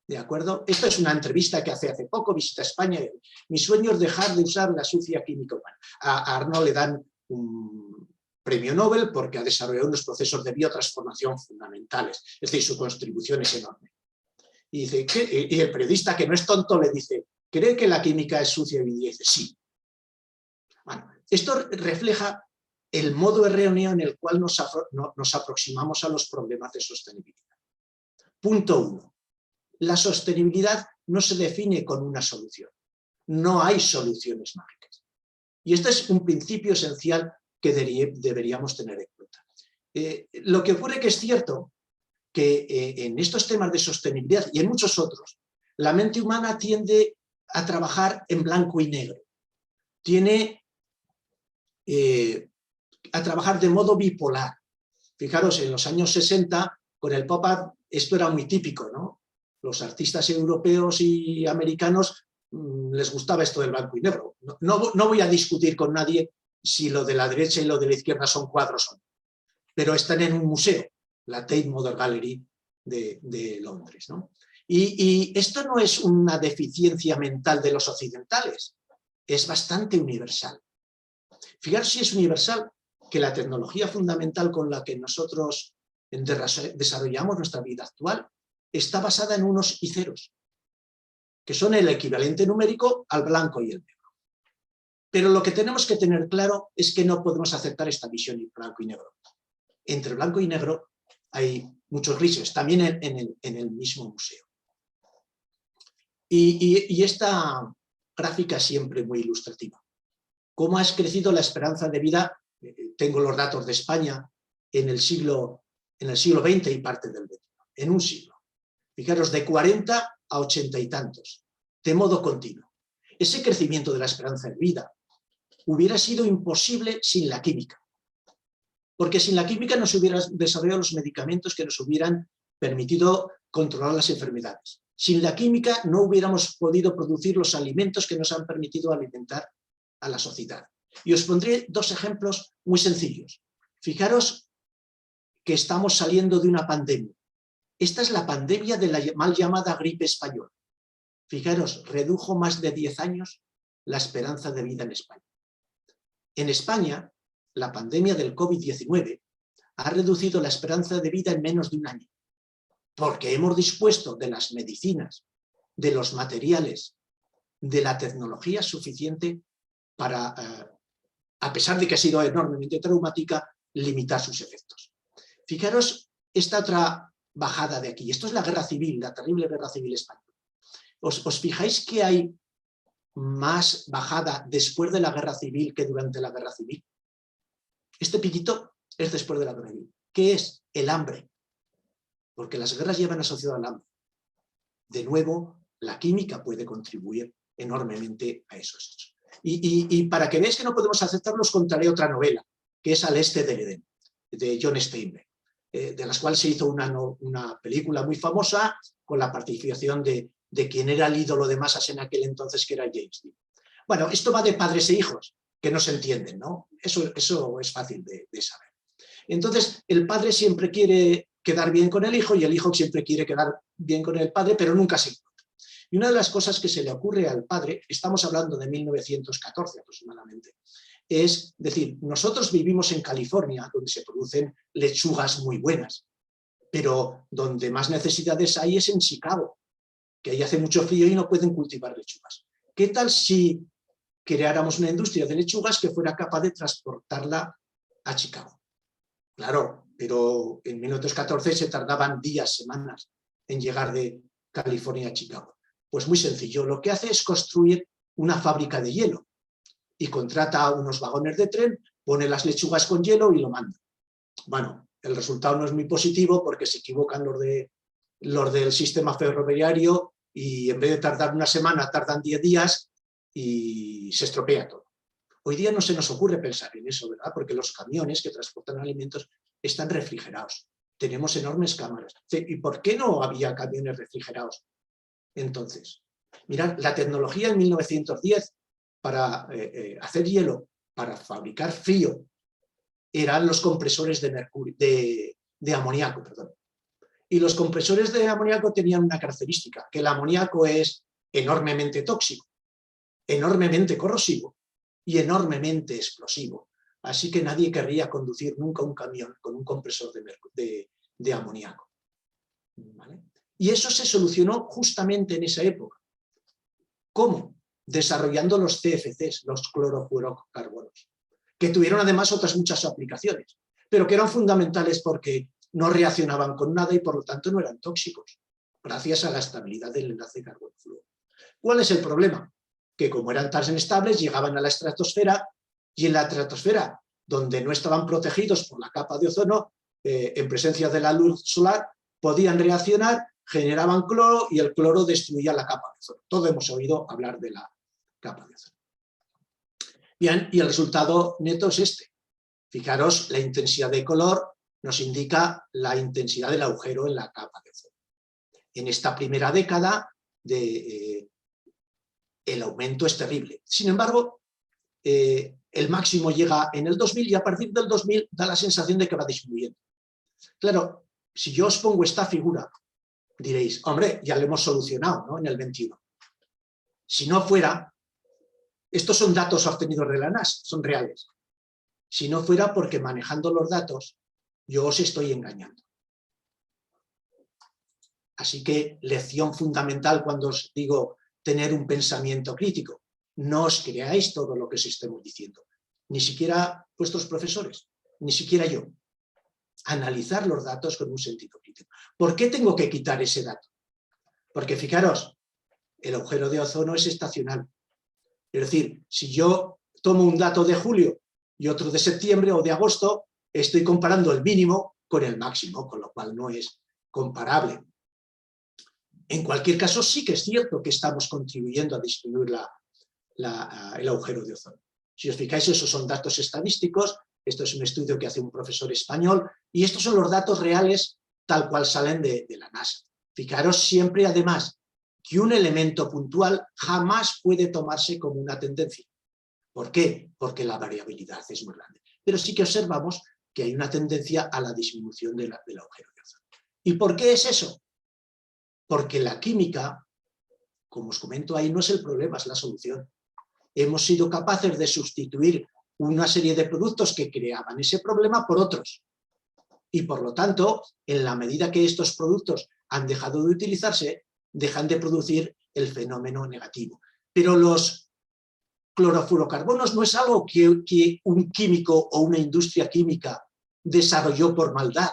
¿De acuerdo? Esta es una entrevista que hace poco, visita España. Mi sueño es dejar de usar la sucia química humana. A Arnold le dan un premio Nobel porque ha desarrollado unos procesos de biotransformación fundamentales. Es decir, su contribución es enorme. Y el periodista, que no es tonto, le dice, ¿cree que la química es sucia? Y dice, sí. Bueno, esto refleja el modo erróneo en el cual nos aproximamos a los problemas de sostenibilidad. Punto 1. La sostenibilidad no se define con una solución. No hay soluciones mágicas. Y este es un principio esencial que deberíamos tener en cuenta. Lo que ocurre que es cierto que en estos temas de sostenibilidad y en muchos otros, la mente humana tiende a trabajar en blanco y negro. Tiene a trabajar de modo bipolar. Fijaros, en los años 60, con el pop-up, esto era muy típico, ¿no? Los artistas europeos y americanos les gustaba esto del blanco y negro. No voy a discutir con nadie si lo de la derecha y lo de la izquierda son cuadros o no, pero están en un museo, la Tate Modern Gallery de Londres, ¿no? Y esto no es una deficiencia mental de los occidentales, es bastante universal. Fijaros si es universal que la tecnología fundamental con la que nosotros desarrollamos nuestra vida actual está basada en unos y ceros, que son el equivalente numérico al blanco y el negro. Pero lo que tenemos que tener claro es que no podemos aceptar esta visión en blanco y negro. Entre blanco y negro hay muchos grises, también en el mismo museo. Y esta gráfica es siempre muy ilustrativa. ¿Cómo ha crecido la esperanza de vida? Tengo los datos de España en el siglo XX y parte del XX, en un siglo. Fijaros, de 40 a 80 y tantos, de modo continuo. Ese crecimiento de la esperanza de vida hubiera sido imposible sin la química, porque sin la química no se hubieran desarrollado los medicamentos que nos hubieran permitido controlar las enfermedades. Sin la química no hubiéramos podido producir los alimentos que nos han permitido alimentar a la sociedad. Y os pondré dos ejemplos muy sencillos. Fijaros que estamos saliendo de una pandemia. Esta es la pandemia de la mal llamada gripe española. Fijaros, redujo más de 10 años la esperanza de vida en España. En España, la pandemia del COVID-19 ha reducido la esperanza de vida en menos de un año, porque hemos dispuesto de las medicinas, de los materiales, de la tecnología suficiente para, a pesar de que ha sido enormemente traumática, limitar sus efectos. Fijaros esta otra bajada de aquí. Esto es la guerra civil, la terrible guerra civil española. ¿Os fijáis que hay más bajada después de la guerra civil que durante la guerra civil? Este piquito es después de la guerra civil. ¿Qué es? El hambre. Porque las guerras llevan asociado al hambre. De nuevo, la química puede contribuir enormemente a esos hechos. Y para que veáis que no podemos aceptarlo, os contaré otra novela, que es Al este del Edén, de John Steinbeck, de las cuales se hizo una película muy famosa con la participación de quien era el ídolo de masas en aquel entonces, que era James Dean. Bueno, esto va de padres e hijos, que no se entienden, ¿no? Eso es fácil de saber. Entonces, el padre siempre quiere quedar bien con el hijo y el hijo siempre quiere quedar bien con el padre, pero nunca se encuentra. Y una de las cosas que se le ocurre al padre, estamos hablando de 1914 aproximadamente, es decir, nosotros vivimos en California, donde se producen lechugas muy buenas, pero donde más necesidades hay es en Chicago, que ahí hace mucho frío y no pueden cultivar lechugas. ¿Qué tal si creáramos una industria de lechugas que fuera capaz de transportarla a Chicago? Claro, pero en 1914 se tardaban días, semanas en llegar de California a Chicago. Pues muy sencillo, lo que hace es construir una fábrica de hielo y contrata unos vagones de tren, pone las lechugas con hielo y lo manda. Bueno, el resultado no es muy positivo porque se equivocan los del sistema ferroviario y en vez de tardar una semana tardan 10 días y se estropea todo. Hoy día no se nos ocurre pensar en eso, ¿verdad? Porque los camiones que transportan alimentos están refrigerados. Tenemos enormes cámaras. ¿Y por qué no había camiones refrigerados entonces? Mirad, la tecnología en 1910 para hacer hielo, para fabricar frío, eran los compresores de amoníaco, perdón. Y los compresores de amoníaco tenían una característica, que el amoníaco es enormemente tóxico, enormemente corrosivo y enormemente explosivo. Así que nadie querría conducir nunca un camión con un compresor de amoníaco. ¿Vale? Y eso se solucionó justamente en esa época. ¿Cómo? Desarrollando los CFCs, los clorofluorocarbonos, que tuvieron además otras muchas aplicaciones, pero que eran fundamentales porque no reaccionaban con nada y por lo tanto no eran tóxicos, gracias a la estabilidad del enlace carbono-flúor. ¿Cuál es el problema? Que como eran tan inestables, llegaban a la estratosfera y en la estratosfera, donde no estaban protegidos por la capa de ozono, en presencia de la luz solar, podían reaccionar, generaban cloro y el cloro destruía la capa de ozono. Todos hemos oído hablar de la capa de ozono. Bien, y el resultado neto es este. Fijaros, la intensidad de color nos indica la intensidad del agujero en la capa de ozono. En esta primera década, el aumento es terrible. Sin embargo, el máximo llega en el 2000 y a partir del 2000 da la sensación de que va disminuyendo. Claro, si yo os pongo esta figura, diréis, hombre, ya lo hemos solucionado, ¿no? En el 21. Si no fuera, estos son datos obtenidos de la NASA, son reales. Si no fuera porque manejando los datos, yo os estoy engañando. Así que lección fundamental cuando os digo tener un pensamiento crítico. No os creáis todo lo que os estemos diciendo. Ni siquiera vuestros profesores, ni siquiera yo. Analizar los datos con un sentido crítico. ¿Por qué tengo que quitar ese dato? Porque fijaros, el agujero de ozono es estacional. Es decir, si yo tomo un dato de julio y otro de septiembre o de agosto, estoy comparando el mínimo con el máximo, con lo cual no es comparable. En cualquier caso, sí que es cierto que estamos contribuyendo a disminuir el agujero de ozono. Si os fijáis, esos son datos estadísticos, esto es un estudio que hace un profesor español, y estos son los datos reales tal cual salen de la NASA. Fijaros siempre, además, que un elemento puntual jamás puede tomarse como una tendencia. ¿Por qué? Porque la variabilidad es muy grande. Pero sí que observamos que hay una tendencia a la disminución del agujero de ozono. ¿Y por qué es eso? Porque la química, como os comento ahí, no es el problema, es la solución. Hemos sido capaces de sustituir una serie de productos que creaban ese problema por otros. Y por lo tanto, en la medida que estos productos han dejado de utilizarse, dejan de producir el fenómeno negativo. Pero los clorofluorocarbonos no es algo que un químico o una industria química desarrolló por maldad.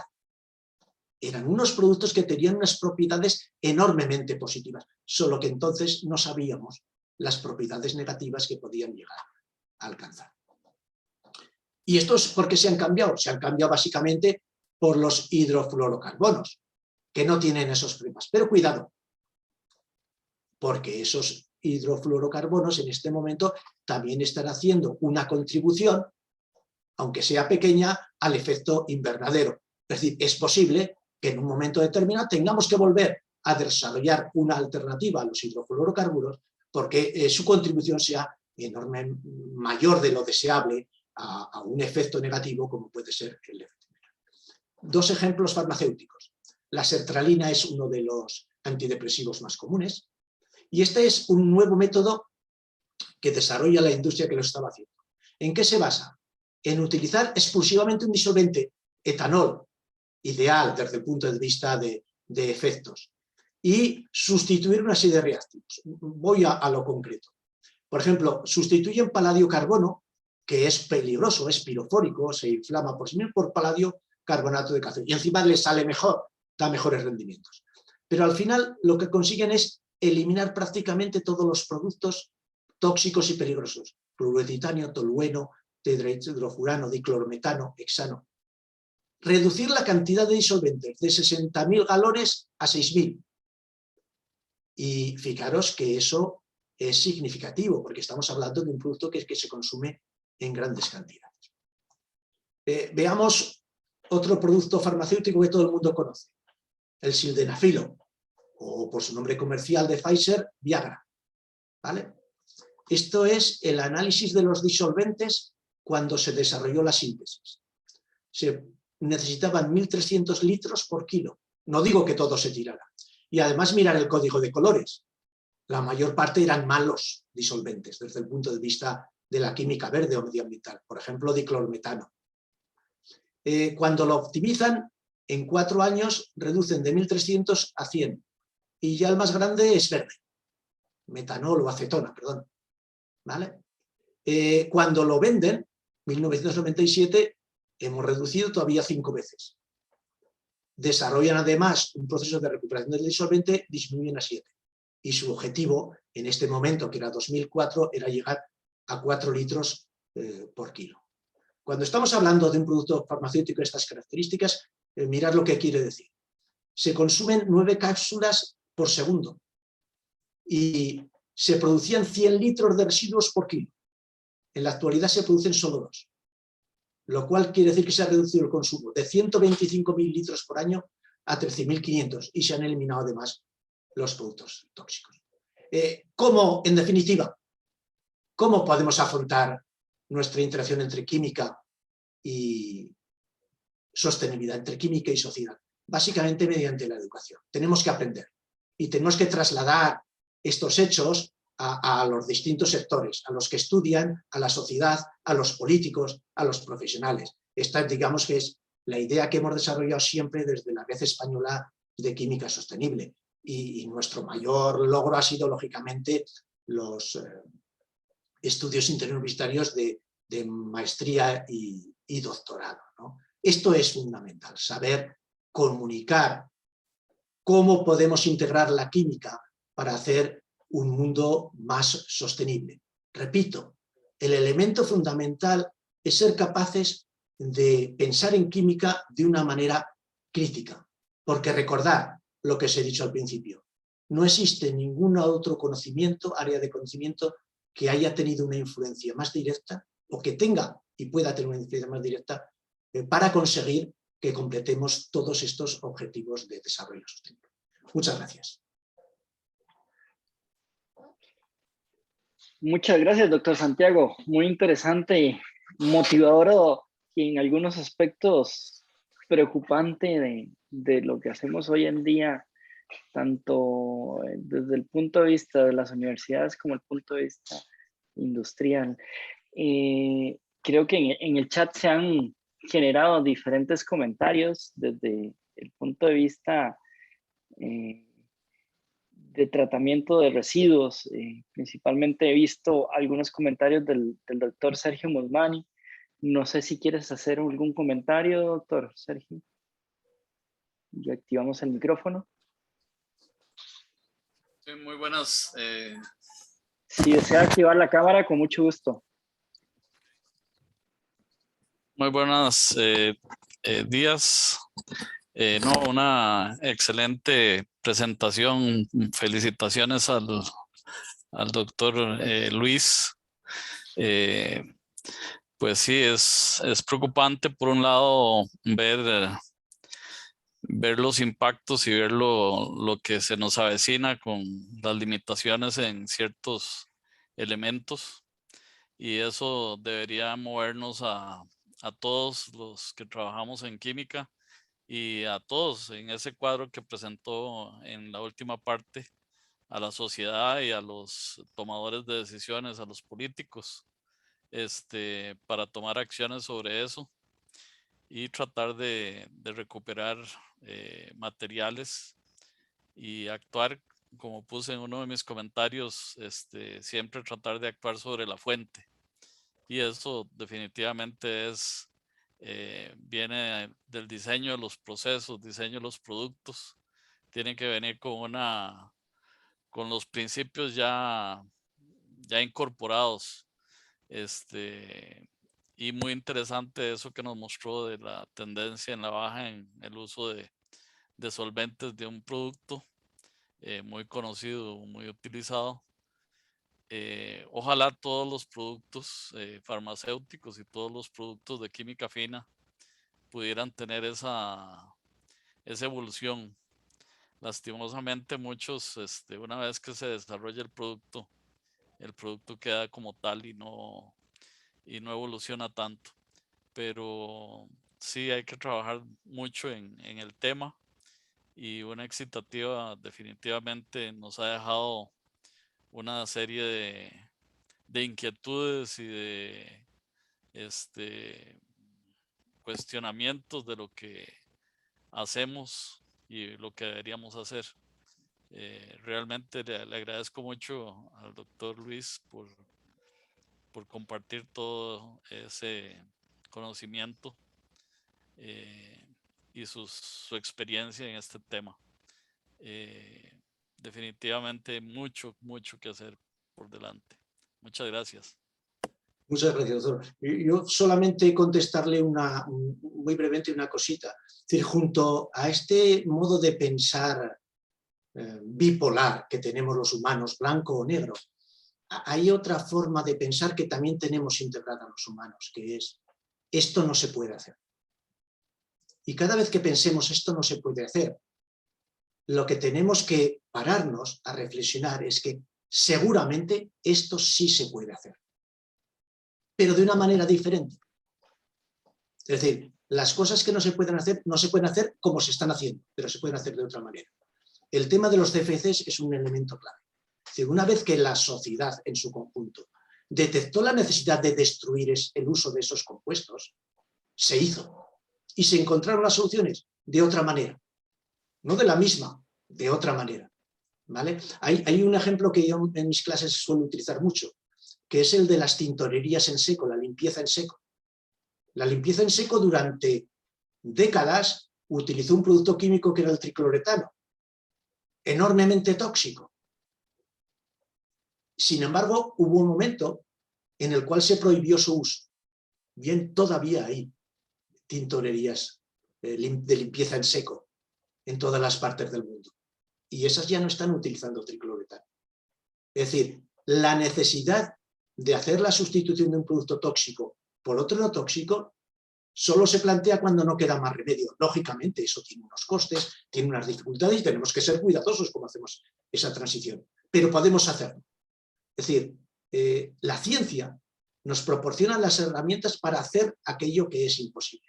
Eran unos productos que tenían unas propiedades enormemente positivas, solo que entonces no sabíamos las propiedades negativas que podían llegar a alcanzar. ¿Y esto es por qué se han cambiado? Se han cambiado básicamente por los hidrofluorocarbonos, que no tienen esos problemas. Pero cuidado, porque esos hidrofluorocarbonos en este momento también están haciendo una contribución, aunque sea pequeña, al efecto invernadero. Es decir, es posible que en un momento determinado tengamos que volver a desarrollar una alternativa a los hidrofluorocarburos porque su contribución sea enorme, mayor de lo deseable a un efecto negativo como puede ser el efecto invernadero. Dos ejemplos farmacéuticos. La sertralina es uno de los antidepresivos más comunes y este es un nuevo método que desarrolla la industria que lo estaba haciendo. ¿En qué se basa? En utilizar exclusivamente un disolvente, etanol, ideal desde el punto de vista de efectos, y sustituir una serie de reactivos. Voy a lo concreto. Por ejemplo, sustituyen paladio carbono, que es peligroso, es pirofórico, se inflama por sí mismo, por paladio carbonato de calcio. Y encima le sale mejor, da mejores rendimientos. Pero al final lo que consiguen es eliminar prácticamente todos los productos tóxicos y peligrosos. Fluoruro de titanio, tolueno, tetrahidrofurano, diclorometano, hexano. Reducir la cantidad de disolventes de 60.000 galones a 6.000. Y fijaros que eso es significativo, porque estamos hablando de un producto que se consume en grandes cantidades. Veamos otro producto farmacéutico que todo el mundo conoce, el sildenafilo, o por su nombre comercial de Pfizer, Viagra. ¿Vale? Esto es el análisis de los disolventes cuando se desarrolló la síntesis. Se necesitaban 1.300 litros por kilo. No digo que todo se tirara. Y además mirar el código de colores. La mayor parte eran malos disolventes desde el punto de vista de la química verde o medioambiental. Por ejemplo, diclorometano. Cuando lo optimizan, en 4 años reducen de 1.300 a 100. Y ya el más grande es verde. Metanol o acetona, perdón. ¿Vale? Cuando lo venden, 1997, hemos reducido todavía 5 veces. Desarrollan además un proceso de recuperación del disolvente, disminuyen a 7. Y su objetivo en este momento, que era 2004, era llegar a 4 litros por kilo. Cuando estamos hablando de un producto farmacéutico de estas características, mirad lo que quiere decir. Se consumen 9 cápsulas por segundo y se producían 100 litros de residuos por kilo. En la actualidad se producen solo 2. Lo cual quiere decir que se ha reducido el consumo de 125.000 litros por año a 13.500 y se han eliminado además los productos tóxicos. ¿Cómo, en definitiva, cómo podemos afrontar nuestra interacción entre química y sostenibilidad, entre química y sociedad? Básicamente mediante la educación. Tenemos que aprender y tenemos que trasladar estos hechos a los distintos sectores, a los que estudian, a la sociedad, a los políticos, a los profesionales. Esta, digamos, que es la idea que hemos desarrollado siempre desde la Red Española de Química Sostenible. Y nuestro mayor logro ha sido, lógicamente, los estudios interuniversitarios de maestría y doctorado, ¿no? Esto es fundamental, saber comunicar cómo podemos integrar la química para hacer un mundo más sostenible. Repito, el elemento fundamental es ser capaces de pensar en química de una manera crítica, porque recordar lo que os he dicho al principio, no existe ningún otro conocimiento, área de conocimiento, que haya tenido una influencia más directa o que tenga y pueda tener una influencia más directa para conseguir que completemos todos estos objetivos de desarrollo sostenible. Muchas gracias. Muchas gracias, doctor Santiago. Muy interesante y motivador y en algunos aspectos preocupante de lo que hacemos hoy en día, tanto desde el punto de vista de las universidades como el punto de vista industrial. Creo que en el chat se han generado diferentes comentarios desde el punto de vista de tratamiento de residuos. Principalmente he visto algunos comentarios del doctor Sergio Musmani. No sé si quieres hacer algún comentario, doctor Sergio. Y activamos el micrófono. Sí, muy buenas. Si desea activar la cámara, con mucho gusto. Muy buenos días. No, una excelente presentación. Felicitaciones al doctor Luis. Pues sí, es preocupante por un lado ver los impactos y ver lo que se nos avecina con las limitaciones en ciertos elementos, y eso debería movernos a todos los que trabajamos en química y a todos en ese cuadro que presentó en la última parte, a la sociedad y a los tomadores de decisiones, a los políticos, para tomar acciones sobre eso y tratar de recuperar materiales y actuar, como puse en uno de mis comentarios, siempre tratar de actuar sobre la fuente. Y eso definitivamente viene del diseño de los procesos, diseño de los productos. Tiene que venir con los principios ya incorporados. Y muy interesante eso que nos mostró de la tendencia en la baja en el uso de solventes de un producto muy conocido, muy utilizado. Ojalá todos los productos farmacéuticos y todos los productos de química fina pudieran tener esa evolución. Lastimosamente muchos, una vez que se desarrolla el producto queda como tal y no evoluciona tanto. Pero sí hay que trabajar mucho en el tema, y una excitativa definitivamente nos ha dejado una serie de inquietudes y de cuestionamientos de lo que hacemos y lo que deberíamos hacer. Realmente le agradezco mucho al doctor Luis por compartir todo ese conocimiento y su experiencia en este tema. Definitivamente mucho que hacer por delante. Muchas gracias. Muchas gracias, doctor. Yo solamente contestarle muy brevemente una cosita. Es decir, junto a este modo de pensar bipolar que tenemos los humanos, blanco o negro, hay otra forma de pensar que también tenemos integrada los humanos, que es: esto no se puede hacer. Y cada vez que pensemos esto no se puede hacer, lo que tenemos que pararnos a reflexionar es que seguramente esto sí se puede hacer, pero de una manera diferente. Es decir, las cosas que no se pueden hacer como se están haciendo, pero se pueden hacer de otra manera. El tema de los CFCs es un elemento clave. Es decir, una vez que la sociedad en su conjunto detectó la necesidad de destruir el uso de esos compuestos, se hizo. Y se encontraron las soluciones de otra manera. No de la misma, de otra manera. ¿Vale? Hay un ejemplo que yo en mis clases suelo utilizar mucho. que es el de las tintorerías en seco, la limpieza en seco. La limpieza en seco durante décadas utilizó un producto químico que era el tricloretano, enormemente tóxico. Sin embargo, hubo un momento en el cual se prohibió su uso. Bien, todavía hay tintorerías de limpieza en seco en todas las partes del mundo. Y esas ya no están utilizando tricloretano. Es decir, la necesidad de hacer la sustitución de un producto tóxico por otro no tóxico solo se plantea cuando no queda más remedio. Lógicamente, eso tiene unos costes, tiene unas dificultades y tenemos que ser cuidadosos como hacemos esa transición. Pero podemos hacerlo. Es decir, la ciencia nos proporciona las herramientas para hacer aquello que es imposible.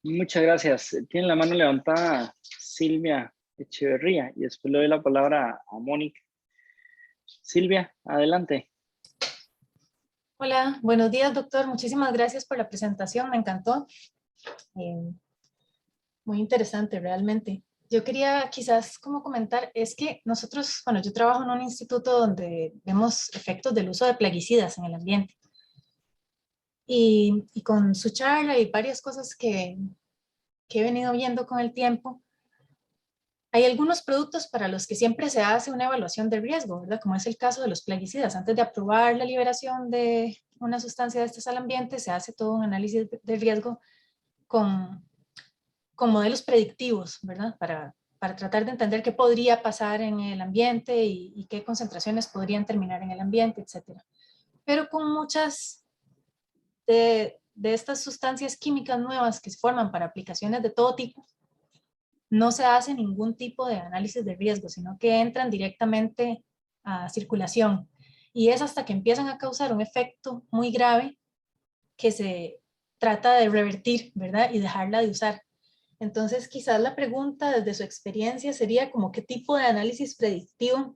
Muchas gracias. Tiene la mano levantada Silvia Echeverría y después le doy la palabra a Mónica. Silvia, adelante. Hola, buenos días, doctor. Muchísimas gracias por la presentación, me encantó. Muy interesante, realmente. Yo quería quizás como comentar, es que nosotros, bueno, yo trabajo en un instituto donde vemos efectos del uso de plaguicidas en el ambiente. Y con su charla y varias cosas que he venido viendo con el tiempo, hay algunos productos para los que siempre se hace una evaluación de riesgo, ¿verdad? Como es el caso de los plaguicidas. Antes de aprobar la liberación de una sustancia de estas al ambiente, se hace todo un análisis de riesgo con modelos predictivos, ¿verdad? Para tratar de entender qué podría pasar en el ambiente y qué concentraciones podrían terminar en el ambiente, etc. Pero con muchas de estas sustancias químicas nuevas que se forman para aplicaciones de todo tipo, no se hace ningún tipo de análisis de riesgo, sino que entran directamente a circulación. Y es hasta que empiezan a causar un efecto muy grave que se trata de revertir, ¿verdad? Y dejarla de usar. Entonces, quizás la pregunta desde su experiencia sería como qué tipo de análisis predictivo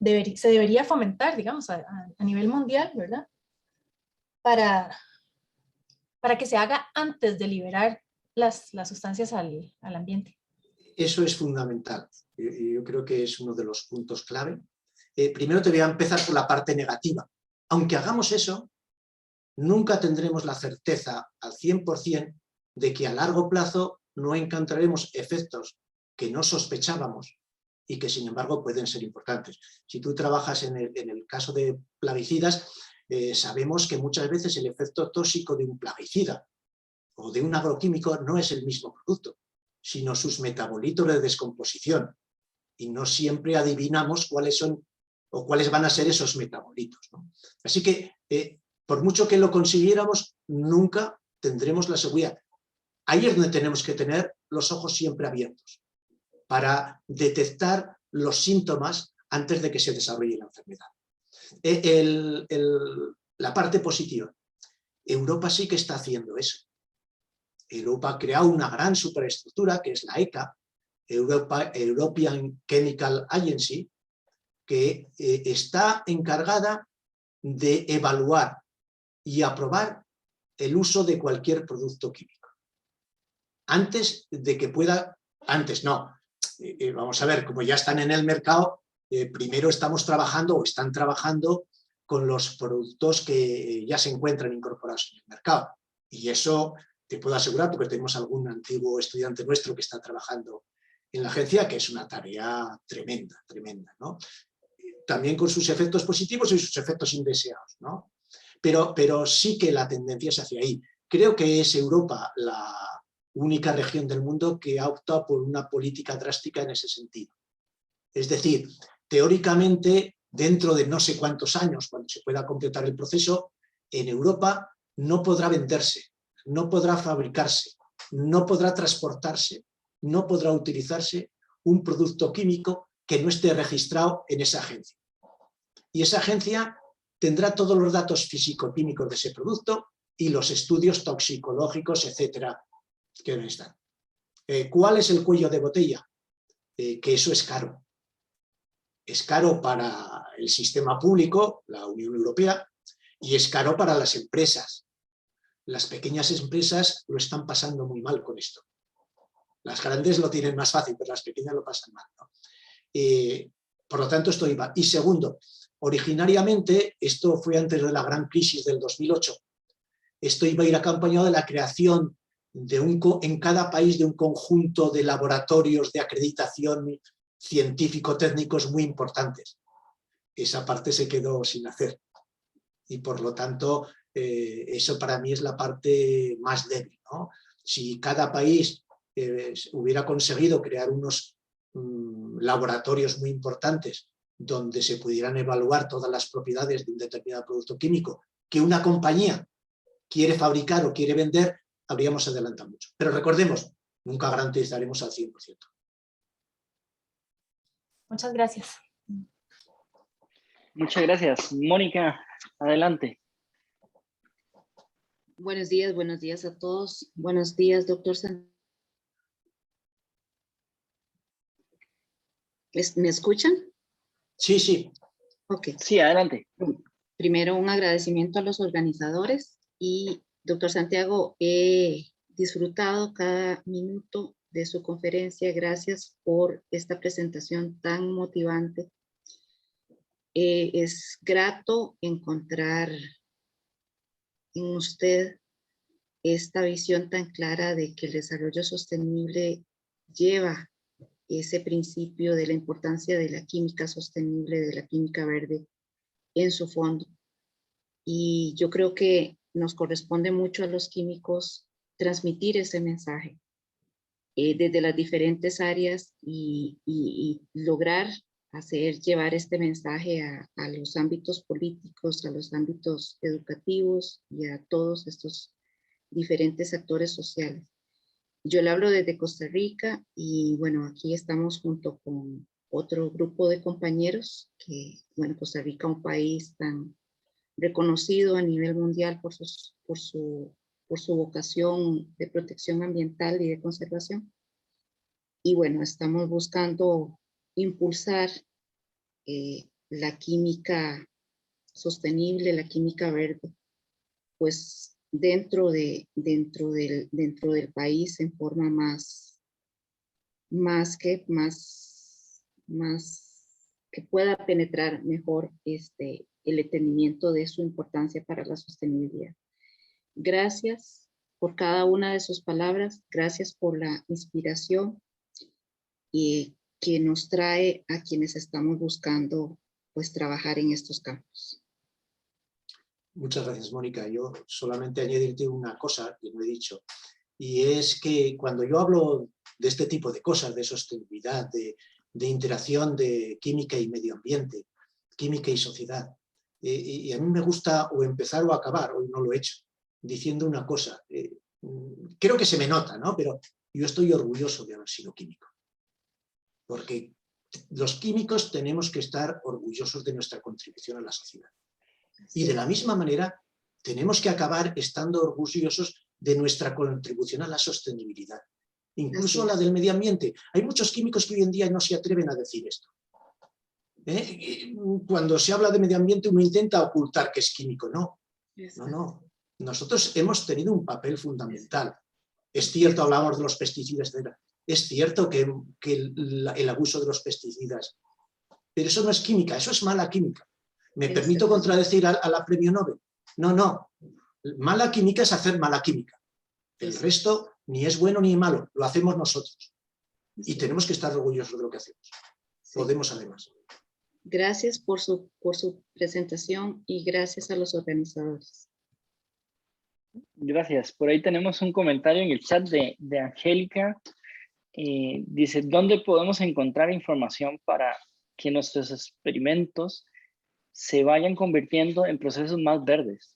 se debería fomentar, digamos, a nivel mundial, ¿verdad? Para que se haga antes de liberar las sustancias al ambiente. Eso es fundamental. Yo creo que es uno de los puntos clave. Primero te voy a empezar por la parte negativa. Aunque hagamos eso, nunca tendremos la certeza al 100% de que a largo plazo no encontraremos efectos que no sospechábamos y que sin embargo pueden ser importantes. Si tú trabajas en el caso de plaguicidas, sabemos que muchas veces el efecto tóxico de un plaguicida o de un agroquímico no es el mismo producto, sino sus metabolitos de descomposición. Y no siempre adivinamos cuáles son o cuáles van a ser esos metabolitos, ¿no? Así que, por mucho que lo consiguiéramos, nunca tendremos la seguridad. Ahí es donde tenemos que tener los ojos siempre abiertos para detectar los síntomas antes de que se desarrolle la enfermedad. La parte positiva. Europa sí que está haciendo eso. Europa ha creado una gran superestructura que es la ECA, European Chemical Agency, que está encargada de evaluar y aprobar el uso de cualquier producto químico. Antes de que pueda, antes no, vamos a ver, como ya están en el mercado, primero estamos trabajando o están trabajando con los productos que ya se encuentran incorporados en el mercado. Y eso te puedo asegurar, porque tenemos algún antiguo estudiante nuestro que está trabajando en la agencia, que es una tarea tremenda, tremenda, ¿no? También con sus efectos positivos y sus efectos indeseados, ¿no? Pero sí que la tendencia es hacia ahí. Creo que es Europa la única región del mundo que ha optado por una política drástica en ese sentido. Es decir, teóricamente, dentro de no sé cuántos años, cuando se pueda completar el proceso, en Europa no podrá venderse, no podrá fabricarse, no podrá transportarse, no podrá utilizarse un producto químico que no esté registrado en esa agencia. Y esa agencia tendrá todos los datos físico-químicos de ese producto y los estudios toxicológicos, etcétera, que deben estar. ¿Cuál es el cuello de botella? Que eso es caro. Es caro para el sistema público, la Unión Europea, y es caro para las empresas. Las pequeñas empresas lo están pasando muy mal con esto. Las grandes lo tienen más fácil, pero las pequeñas lo pasan mal, ¿no? Por lo tanto, esto iba. Y segundo, originariamente, esto fue antes de la gran crisis del 2008, esto iba a ir acompañado de la creación en cada país de un conjunto de laboratorios de acreditación científico-técnicos muy importantes. Esa parte se quedó sin hacer. Y por lo tanto, eso para mí es la parte más débil, ¿no? Si cada país hubiera conseguido crear unos laboratorios muy importantes donde se pudieran evaluar todas las propiedades de un determinado producto químico que una compañía quiere fabricar o quiere vender, habríamos adelantado mucho. Pero recordemos, nunca garantizaremos al 100%. Muchas gracias. Muchas gracias. Mónica, adelante. Buenos días a todos. Buenos días, doctor Santiago. ¿Me escuchan? Sí, sí. Ok. Sí, adelante. Primero, un agradecimiento a los organizadores y, doctor Santiago, he disfrutado cada minuto de su conferencia. Gracias por esta presentación tan motivante. Es grato encontrar en usted esta visión tan clara de que el desarrollo sostenible lleva ese principio de la importancia de la química sostenible, de la química verde en su fondo. Y yo creo que nos corresponde mucho a los químicos transmitir ese mensaje desde las diferentes áreas y lograr llevar este mensaje a los ámbitos políticos, a los ámbitos educativos y a todos estos diferentes actores sociales. Yo le hablo desde Costa Rica y bueno, aquí estamos junto con otro grupo de compañeros que, bueno, Costa Rica, un país tan reconocido a nivel mundial por su vocación de protección ambiental y de conservación. Y bueno, estamos buscando impulsar la química sostenible, la química verde, pues dentro del país en forma más que pueda penetrar mejor el entendimiento de su importancia para la sostenibilidad. Gracias por cada una de sus palabras, gracias por la inspiración y que nos trae a quienes estamos buscando pues trabajar en estos campos. Muchas gracias, Mónica. Yo solamente añadirte una cosa que no he dicho, y es que cuando yo hablo de este tipo de cosas, de sostenibilidad, de interacción de química y medio ambiente, química y sociedad, y a mí me gusta o empezar o acabar, hoy no lo he hecho, diciendo una cosa. Creo que se me nota, ¿no? Pero yo estoy orgulloso de haber sido químico, porque los químicos tenemos que estar orgullosos de nuestra contribución a la sociedad. Y de la misma manera, tenemos que acabar estando orgullosos de nuestra contribución a la sostenibilidad, incluso la del medio ambiente. Hay muchos químicos que hoy en día no se atreven a decir esto. Cuando se habla de medio ambiente, uno intenta ocultar que es químico. No, no. Nosotros hemos tenido un papel fundamental. Es cierto, hablamos de los pesticidas, es cierto que el abuso de los pesticidas, pero eso no es química, eso es mala química. ¿Me permito contradecir a la premio Nobel? No. Mala química es hacer mala química. El resto ni es bueno ni malo, lo hacemos nosotros. Y tenemos que estar orgullosos de lo que hacemos. Podemos además. Gracias por su presentación y gracias a los organizadores. Gracias. Por ahí tenemos un comentario en el chat de Angélica. Dice, ¿dónde podemos encontrar información para que nuestros experimentos se vayan convirtiendo en procesos más verdes?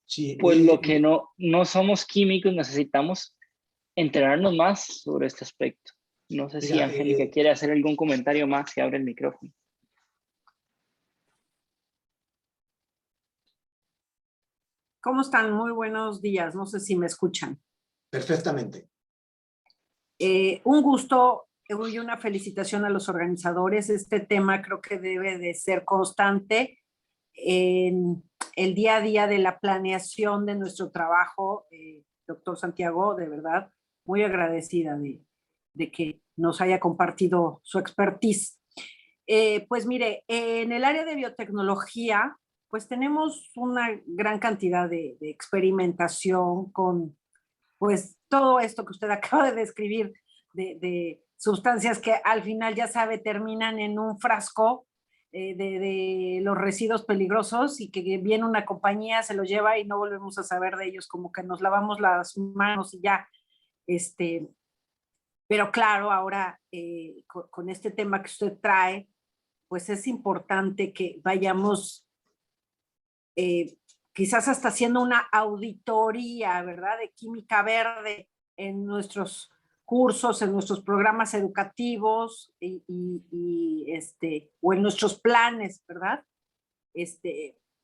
Sí, pues lo que no somos químicos, necesitamos enterarnos más sobre este aspecto. No sé si Angélica quiere hacer algún comentario más, si abre el micrófono. ¿Cómo están? Muy buenos días. No sé si me escuchan. Perfectamente. Un gusto y una felicitación a los organizadores. Este tema creo que debe de ser constante en el día a día de la planeación de nuestro trabajo. Doctor Santiago, de verdad, muy agradecida de que nos haya compartido su expertise. Pues mire, en el área de biotecnología, pues tenemos una gran cantidad de experimentación con, pues, todo esto que usted acaba de describir, de sustancias que al final, ya sabe, terminan en un frasco de los residuos peligrosos y que viene una compañía, se los lleva y no volvemos a saber de ellos, como que nos lavamos las manos y ya. Pero claro, ahora con este tema que usted trae, pues es importante que vayamos quizás hasta haciendo una auditoría, ¿verdad?, de química verde en nuestros cursos, en nuestros programas educativos o en nuestros planes, ¿verdad?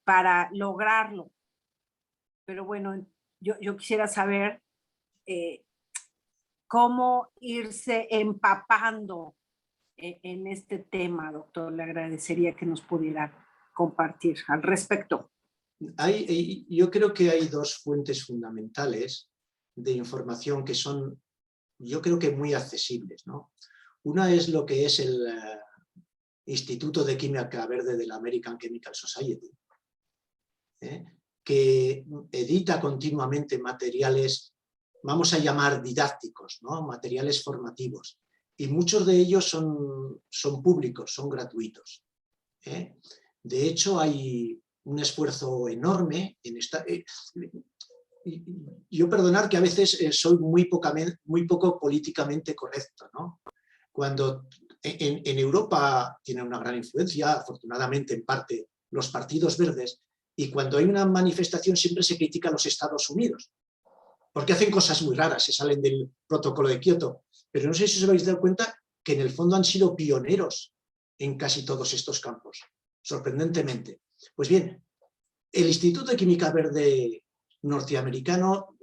Para lograrlo. Pero bueno, yo quisiera saber cómo irse empapando en este tema, doctor. Le agradecería que nos pudiera compartir al respecto. Yo creo que hay dos fuentes fundamentales de información que son, yo creo que muy accesibles, ¿no? Una es lo que es el Instituto de Química Verde de la American Chemical Society, que edita continuamente materiales, vamos a llamar didácticos, ¿no?, materiales formativos, y muchos de ellos son públicos, son gratuitos. De hecho, hay un esfuerzo enorme en esta... yo perdonar que a veces soy muy poco políticamente correcto, ¿no? Cuando en Europa tiene una gran influencia, afortunadamente en parte los partidos verdes, y cuando hay una manifestación siempre se critica a los Estados Unidos, porque hacen cosas muy raras, se salen del protocolo de Kioto, pero no sé si os habéis dado cuenta que en el fondo han sido pioneros en casi todos estos campos, sorprendentemente. Pues bien, el Instituto de Química Verde norteamericano,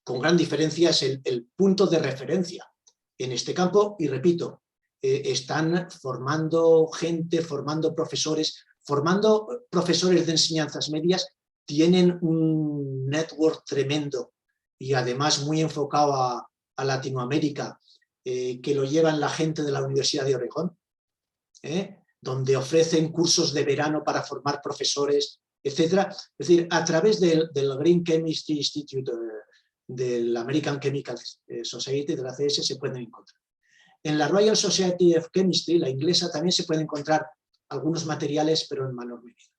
con gran diferencia, es el punto de referencia en este campo, y repito, están formando gente, formando profesores de enseñanzas medias, tienen un network tremendo y además muy enfocado a Latinoamérica, que lo llevan la gente de la Universidad de Oregón, donde ofrecen cursos de verano para formar profesores, etc. Es decir, a través del Green Chemistry Institute, del American Chemical Society, de la CS, se pueden encontrar. En la Royal Society of Chemistry, la inglesa, también se pueden encontrar algunos materiales, pero en menor medida.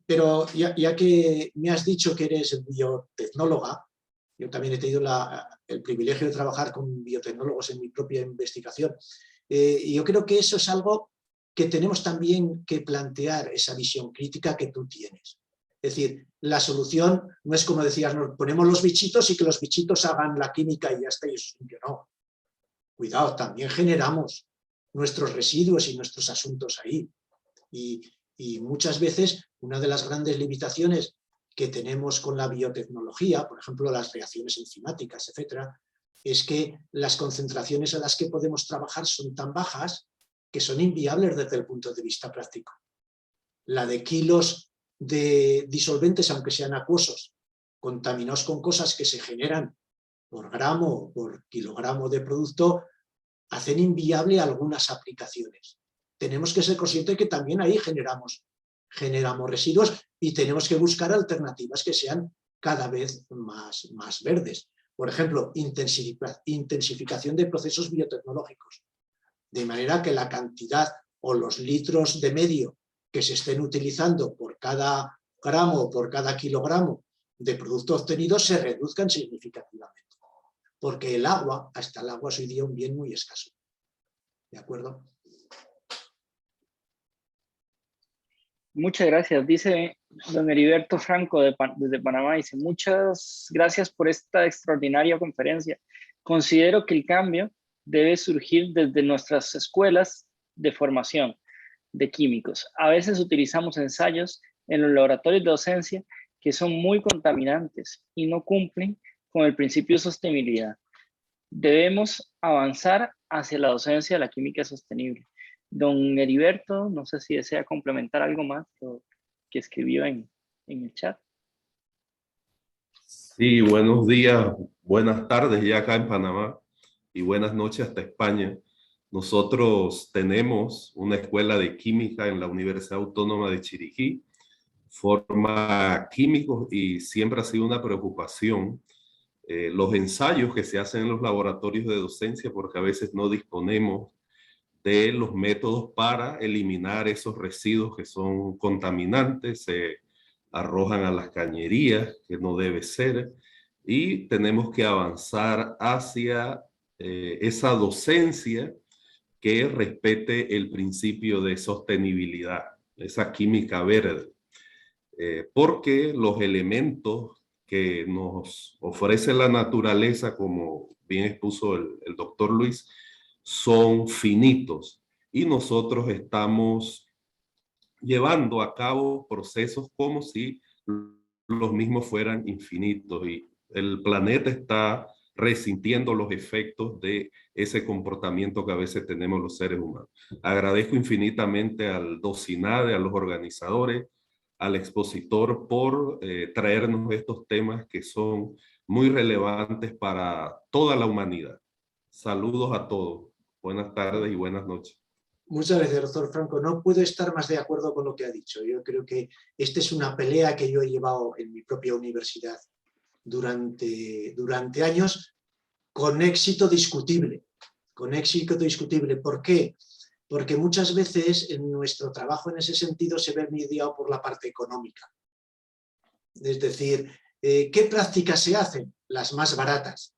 Pero ya que me has dicho que eres biotecnóloga, yo también he tenido el privilegio de trabajar con biotecnólogos en mi propia investigación, y yo creo que eso es algo que tenemos también que plantear, esa visión crítica que tú tienes. Es decir, la solución no es, como decías, nos ponemos los bichitos y que los bichitos hagan la química y ya está, y eso no. Cuidado, también generamos nuestros residuos y nuestros asuntos ahí. Y muchas veces una de las grandes limitaciones que tenemos con la biotecnología, por ejemplo las reacciones enzimáticas, etcétera, es que las concentraciones a las que podemos trabajar son tan bajas que son inviables desde el punto de vista práctico. La de kilos de disolventes, aunque sean acuosos, contaminados con cosas que se generan por gramo o por kilogramo de producto, hacen inviable algunas aplicaciones. Tenemos que ser conscientes de que también ahí generamos residuos y tenemos que buscar alternativas que sean cada vez más verdes. Por ejemplo, intensificación de procesos biotecnológicos, de manera que la cantidad o los litros de medio que se estén utilizando por cada gramo o por cada kilogramo de producto obtenido se reduzcan significativamente. Porque el agua, hasta el agua es hoy día un bien muy escaso. ¿De acuerdo? Muchas gracias. Dice don Heriberto Franco desde Panamá, dice, muchas gracias por esta extraordinaria conferencia. Considero que el cambio debe surgir desde nuestras escuelas de formación de químicos. A veces utilizamos ensayos en los laboratorios de docencia que son muy contaminantes y no cumplen con el principio de sostenibilidad. Debemos avanzar hacia la docencia de la química sostenible. Don Heriberto, no sé si desea complementar algo más que escribió en el chat. Sí, buenos días, buenas tardes ya acá en Panamá y buenas noches hasta España. Nosotros tenemos una escuela de química en la Universidad Autónoma de Chiriquí, forma químicos y siempre ha sido una preocupación los ensayos que se hacen en los laboratorios de docencia, porque a veces no disponemos de los métodos para eliminar esos residuos que son contaminantes, se arrojan a las cañerías, que no debe ser, y tenemos que avanzar hacia esa docencia que respete el principio de sostenibilidad, esa química verde, porque los elementos que nos ofrece la naturaleza, como bien expuso el doctor Luis, son finitos y nosotros estamos llevando a cabo procesos como si los mismos fueran infinitos y el planeta está resintiendo los efectos de ese comportamiento que a veces tenemos los seres humanos. Agradezco infinitamente al DOCINADE, a los organizadores, al expositor por traernos estos temas que son muy relevantes para toda la humanidad. Saludos a todos. Buenas tardes y buenas noches. Muchas gracias, doctor Franco. No puedo estar más de acuerdo con lo que ha dicho. Yo creo que esta es una pelea que yo he llevado en mi propia universidad durante años con éxito discutible. Con éxito discutible. ¿Por qué? Porque muchas veces en nuestro trabajo en ese sentido se ve mediado por la parte económica. Es decir, ¿qué prácticas se hacen? Las más baratas.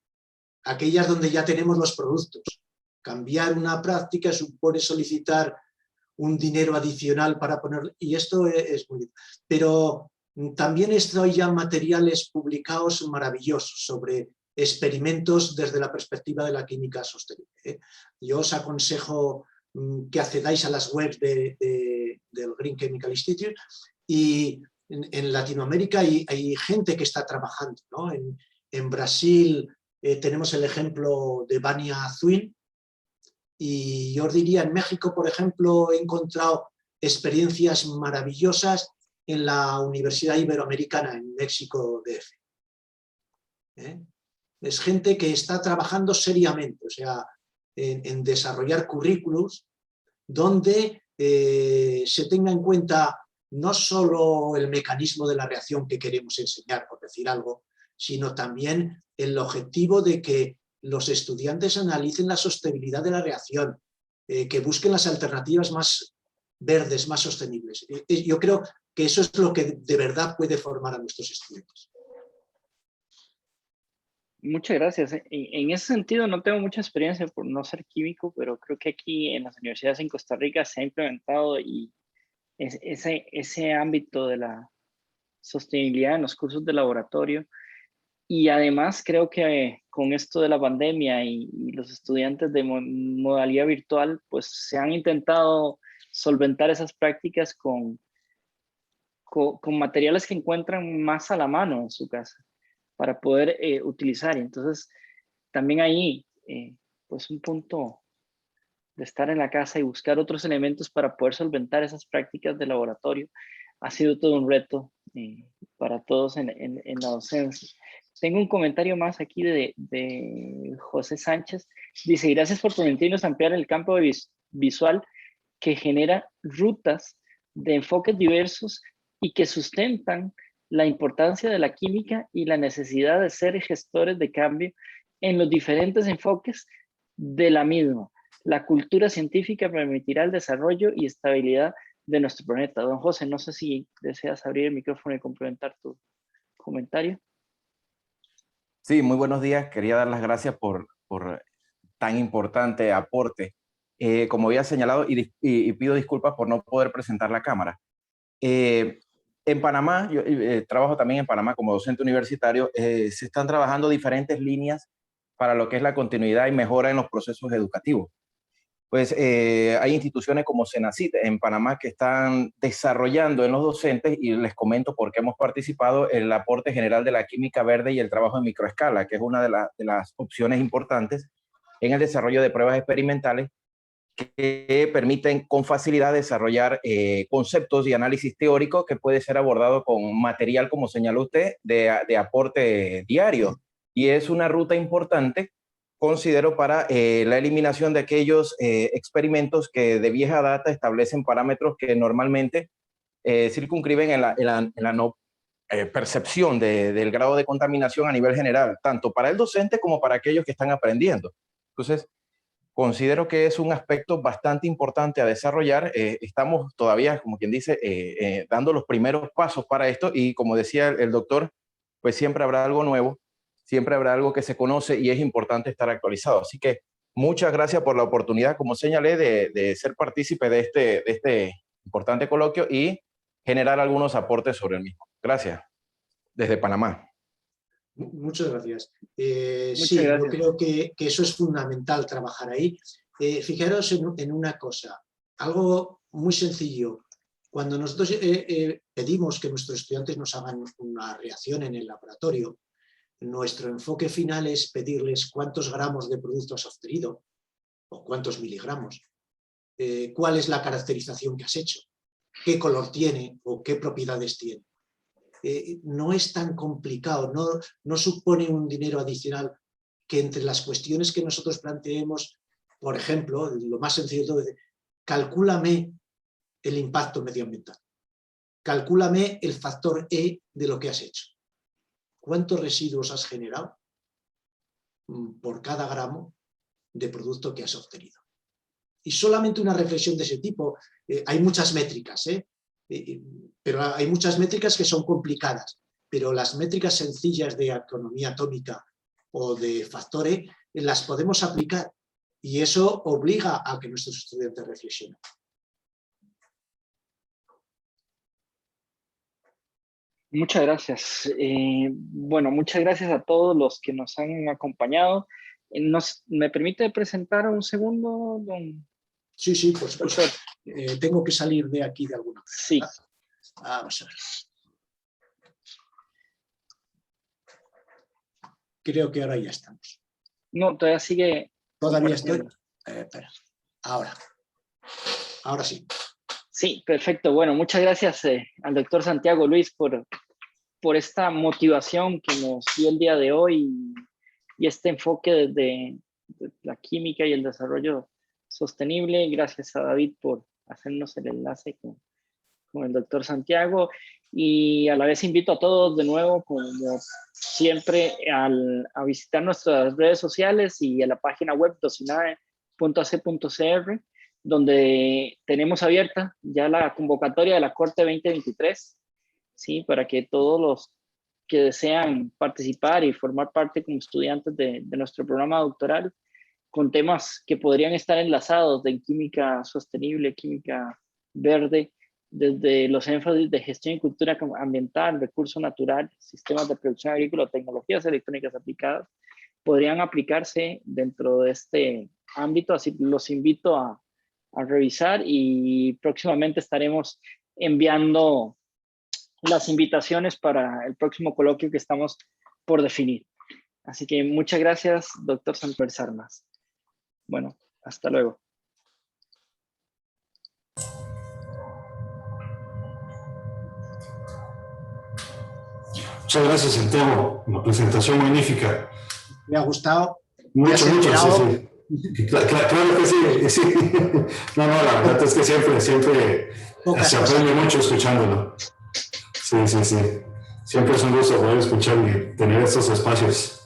Aquellas donde ya tenemos los productos. Cambiar una práctica supone solicitar un dinero adicional para poner... Y esto es muy... Pero también hay ya materiales publicados maravillosos sobre experimentos desde la perspectiva de la química sostenible. Yo os aconsejo que accedáis a las webs del Green Chemical Institute y en Latinoamérica hay gente que está trabajando, ¿no? En Brasil tenemos el ejemplo de Vania Azuín, y yo os diría, en México, por ejemplo, he encontrado experiencias maravillosas en la Universidad Iberoamericana, en México DF. Es gente que está trabajando seriamente, o sea, en desarrollar currículos donde se tenga en cuenta no solo el mecanismo de la reacción que queremos enseñar, por decir algo, sino también el objetivo de que los estudiantes analicen la sostenibilidad de la reacción, que busquen las alternativas más verdes, más sostenibles. Yo creo que eso es lo que de verdad puede formar a nuestros estudiantes. Muchas gracias. En ese sentido no tengo mucha experiencia por no ser químico, pero creo que aquí en las universidades en Costa Rica se ha implementado y ese ámbito de la sostenibilidad en los cursos de laboratorio. Y además creo que con esto de la pandemia y los estudiantes de modalidad virtual, pues se han intentado solventar esas prácticas con materiales que encuentran más a la mano en su casa para poder utilizar. Entonces, también ahí, pues un punto de estar en la casa y buscar otros elementos para poder solventar esas prácticas de laboratorio ha sido todo un reto para todos en la docencia. Tengo un comentario más aquí de José Sánchez. Dice, gracias por permitirnos ampliar el campo visual que genera rutas de enfoques diversos y que sustentan la importancia de la química y la necesidad de ser gestores de cambio en los diferentes enfoques de la misma. La cultura científica permitirá el desarrollo y estabilidad de nuestro planeta. Don José, no sé si deseas abrir el micrófono y complementar tu comentario. Sí, muy buenos días. Quería dar las gracias por tan importante aporte. Como había señalado, y pido disculpas por no poder presentar la cámara. En Panamá, yo trabajo también en Panamá como docente universitario, se están trabajando diferentes líneas para lo que es la continuidad y mejora en los procesos educativos. Pues hay instituciones como Senacit en Panamá que están desarrollando en los docentes, y les comento por qué hemos participado, el aporte general de la química verde y el trabajo en microescala, que es una de las opciones importantes en el desarrollo de pruebas experimentales que permiten con facilidad desarrollar conceptos y análisis teórico que puede ser abordado con material, como señaló usted, de aporte diario. Y es una ruta importante considero para la eliminación de aquellos experimentos que de vieja data establecen parámetros que normalmente circunscriben en la no percepción del grado de contaminación a nivel general, tanto para el docente como para aquellos que están aprendiendo. Entonces, considero que es un aspecto bastante importante a desarrollar. Estamos todavía, como quien dice, dando los primeros pasos para esto y como decía el doctor, pues siempre habrá algo nuevo, siempre habrá algo que se conoce y es importante estar actualizado. Así que muchas gracias por la oportunidad, como señalé, de ser partícipe de este importante coloquio y generar algunos aportes sobre el mismo. Gracias. Desde Panamá. Muchas gracias. Muchas Sí, gracias. yo creo que eso es fundamental, trabajar ahí. Fijaros en una cosa, algo muy sencillo. Cuando nosotros pedimos que nuestros estudiantes nos hagan una reacción en el laboratorio, nuestro enfoque final es pedirles cuántos gramos de producto has obtenido o cuántos miligramos, cuál es la caracterización que has hecho, qué color tiene o qué propiedades tiene. No es tan complicado, no supone un dinero adicional que entre las cuestiones que nosotros planteemos, por ejemplo, lo más sencillo de todo es, calcúlame el impacto medioambiental, calcúlame el factor E de lo que has hecho. ¿Cuántos residuos has generado por cada gramo de producto que has obtenido? Y solamente una reflexión de ese tipo, hay muchas métricas, pero hay muchas métricas que son complicadas, pero las métricas sencillas de economía atómica o de factor E las podemos aplicar y eso obliga a que nuestros estudiantes reflexionen. Muchas gracias. Bueno, muchas gracias a todos los que nos han acompañado. ¿Me permite presentar un segundo, don? Sí, sí, por supuesto. Tengo que salir de aquí de alguna manera. Sí. Vamos a ver. Creo que ahora ya estamos. No, todavía sigue. Todavía estoy. Espera. Ahora sí. Sí, perfecto. Bueno, muchas gracias al doctor Santiago Luis por esta motivación que nos dio el día de hoy y este enfoque de la química y el desarrollo sostenible. Gracias a David por hacernos el enlace con el doctor Santiago y a la vez invito a todos de nuevo, como siempre, a visitar nuestras redes sociales y a la página web docinae.ac.cr, donde tenemos abierta ya la convocatoria de la Corte 2023, ¿sí? Para que todos los que desean participar y formar parte como estudiantes de nuestro programa doctoral, con temas que podrían estar enlazados en química sostenible, química verde, desde los énfasis de gestión y cultura ambiental, recursos naturales, sistemas de producción agrícola, tecnologías electrónicas aplicadas, podrían aplicarse dentro de este ámbito. Así los invito a revisar y próximamente estaremos enviando las invitaciones para el próximo coloquio que estamos por definir. Así que muchas gracias, doctor Santos Armas. Bueno, hasta luego. Muchas gracias, Santiago. Una presentación magnífica. ¿Me ha gustado? Mucho, sí. Claro que sí. No, la verdad es que siempre se aprende mucho escuchándolo. Sí. Siempre es un gusto poder escuchar y tener estos espacios.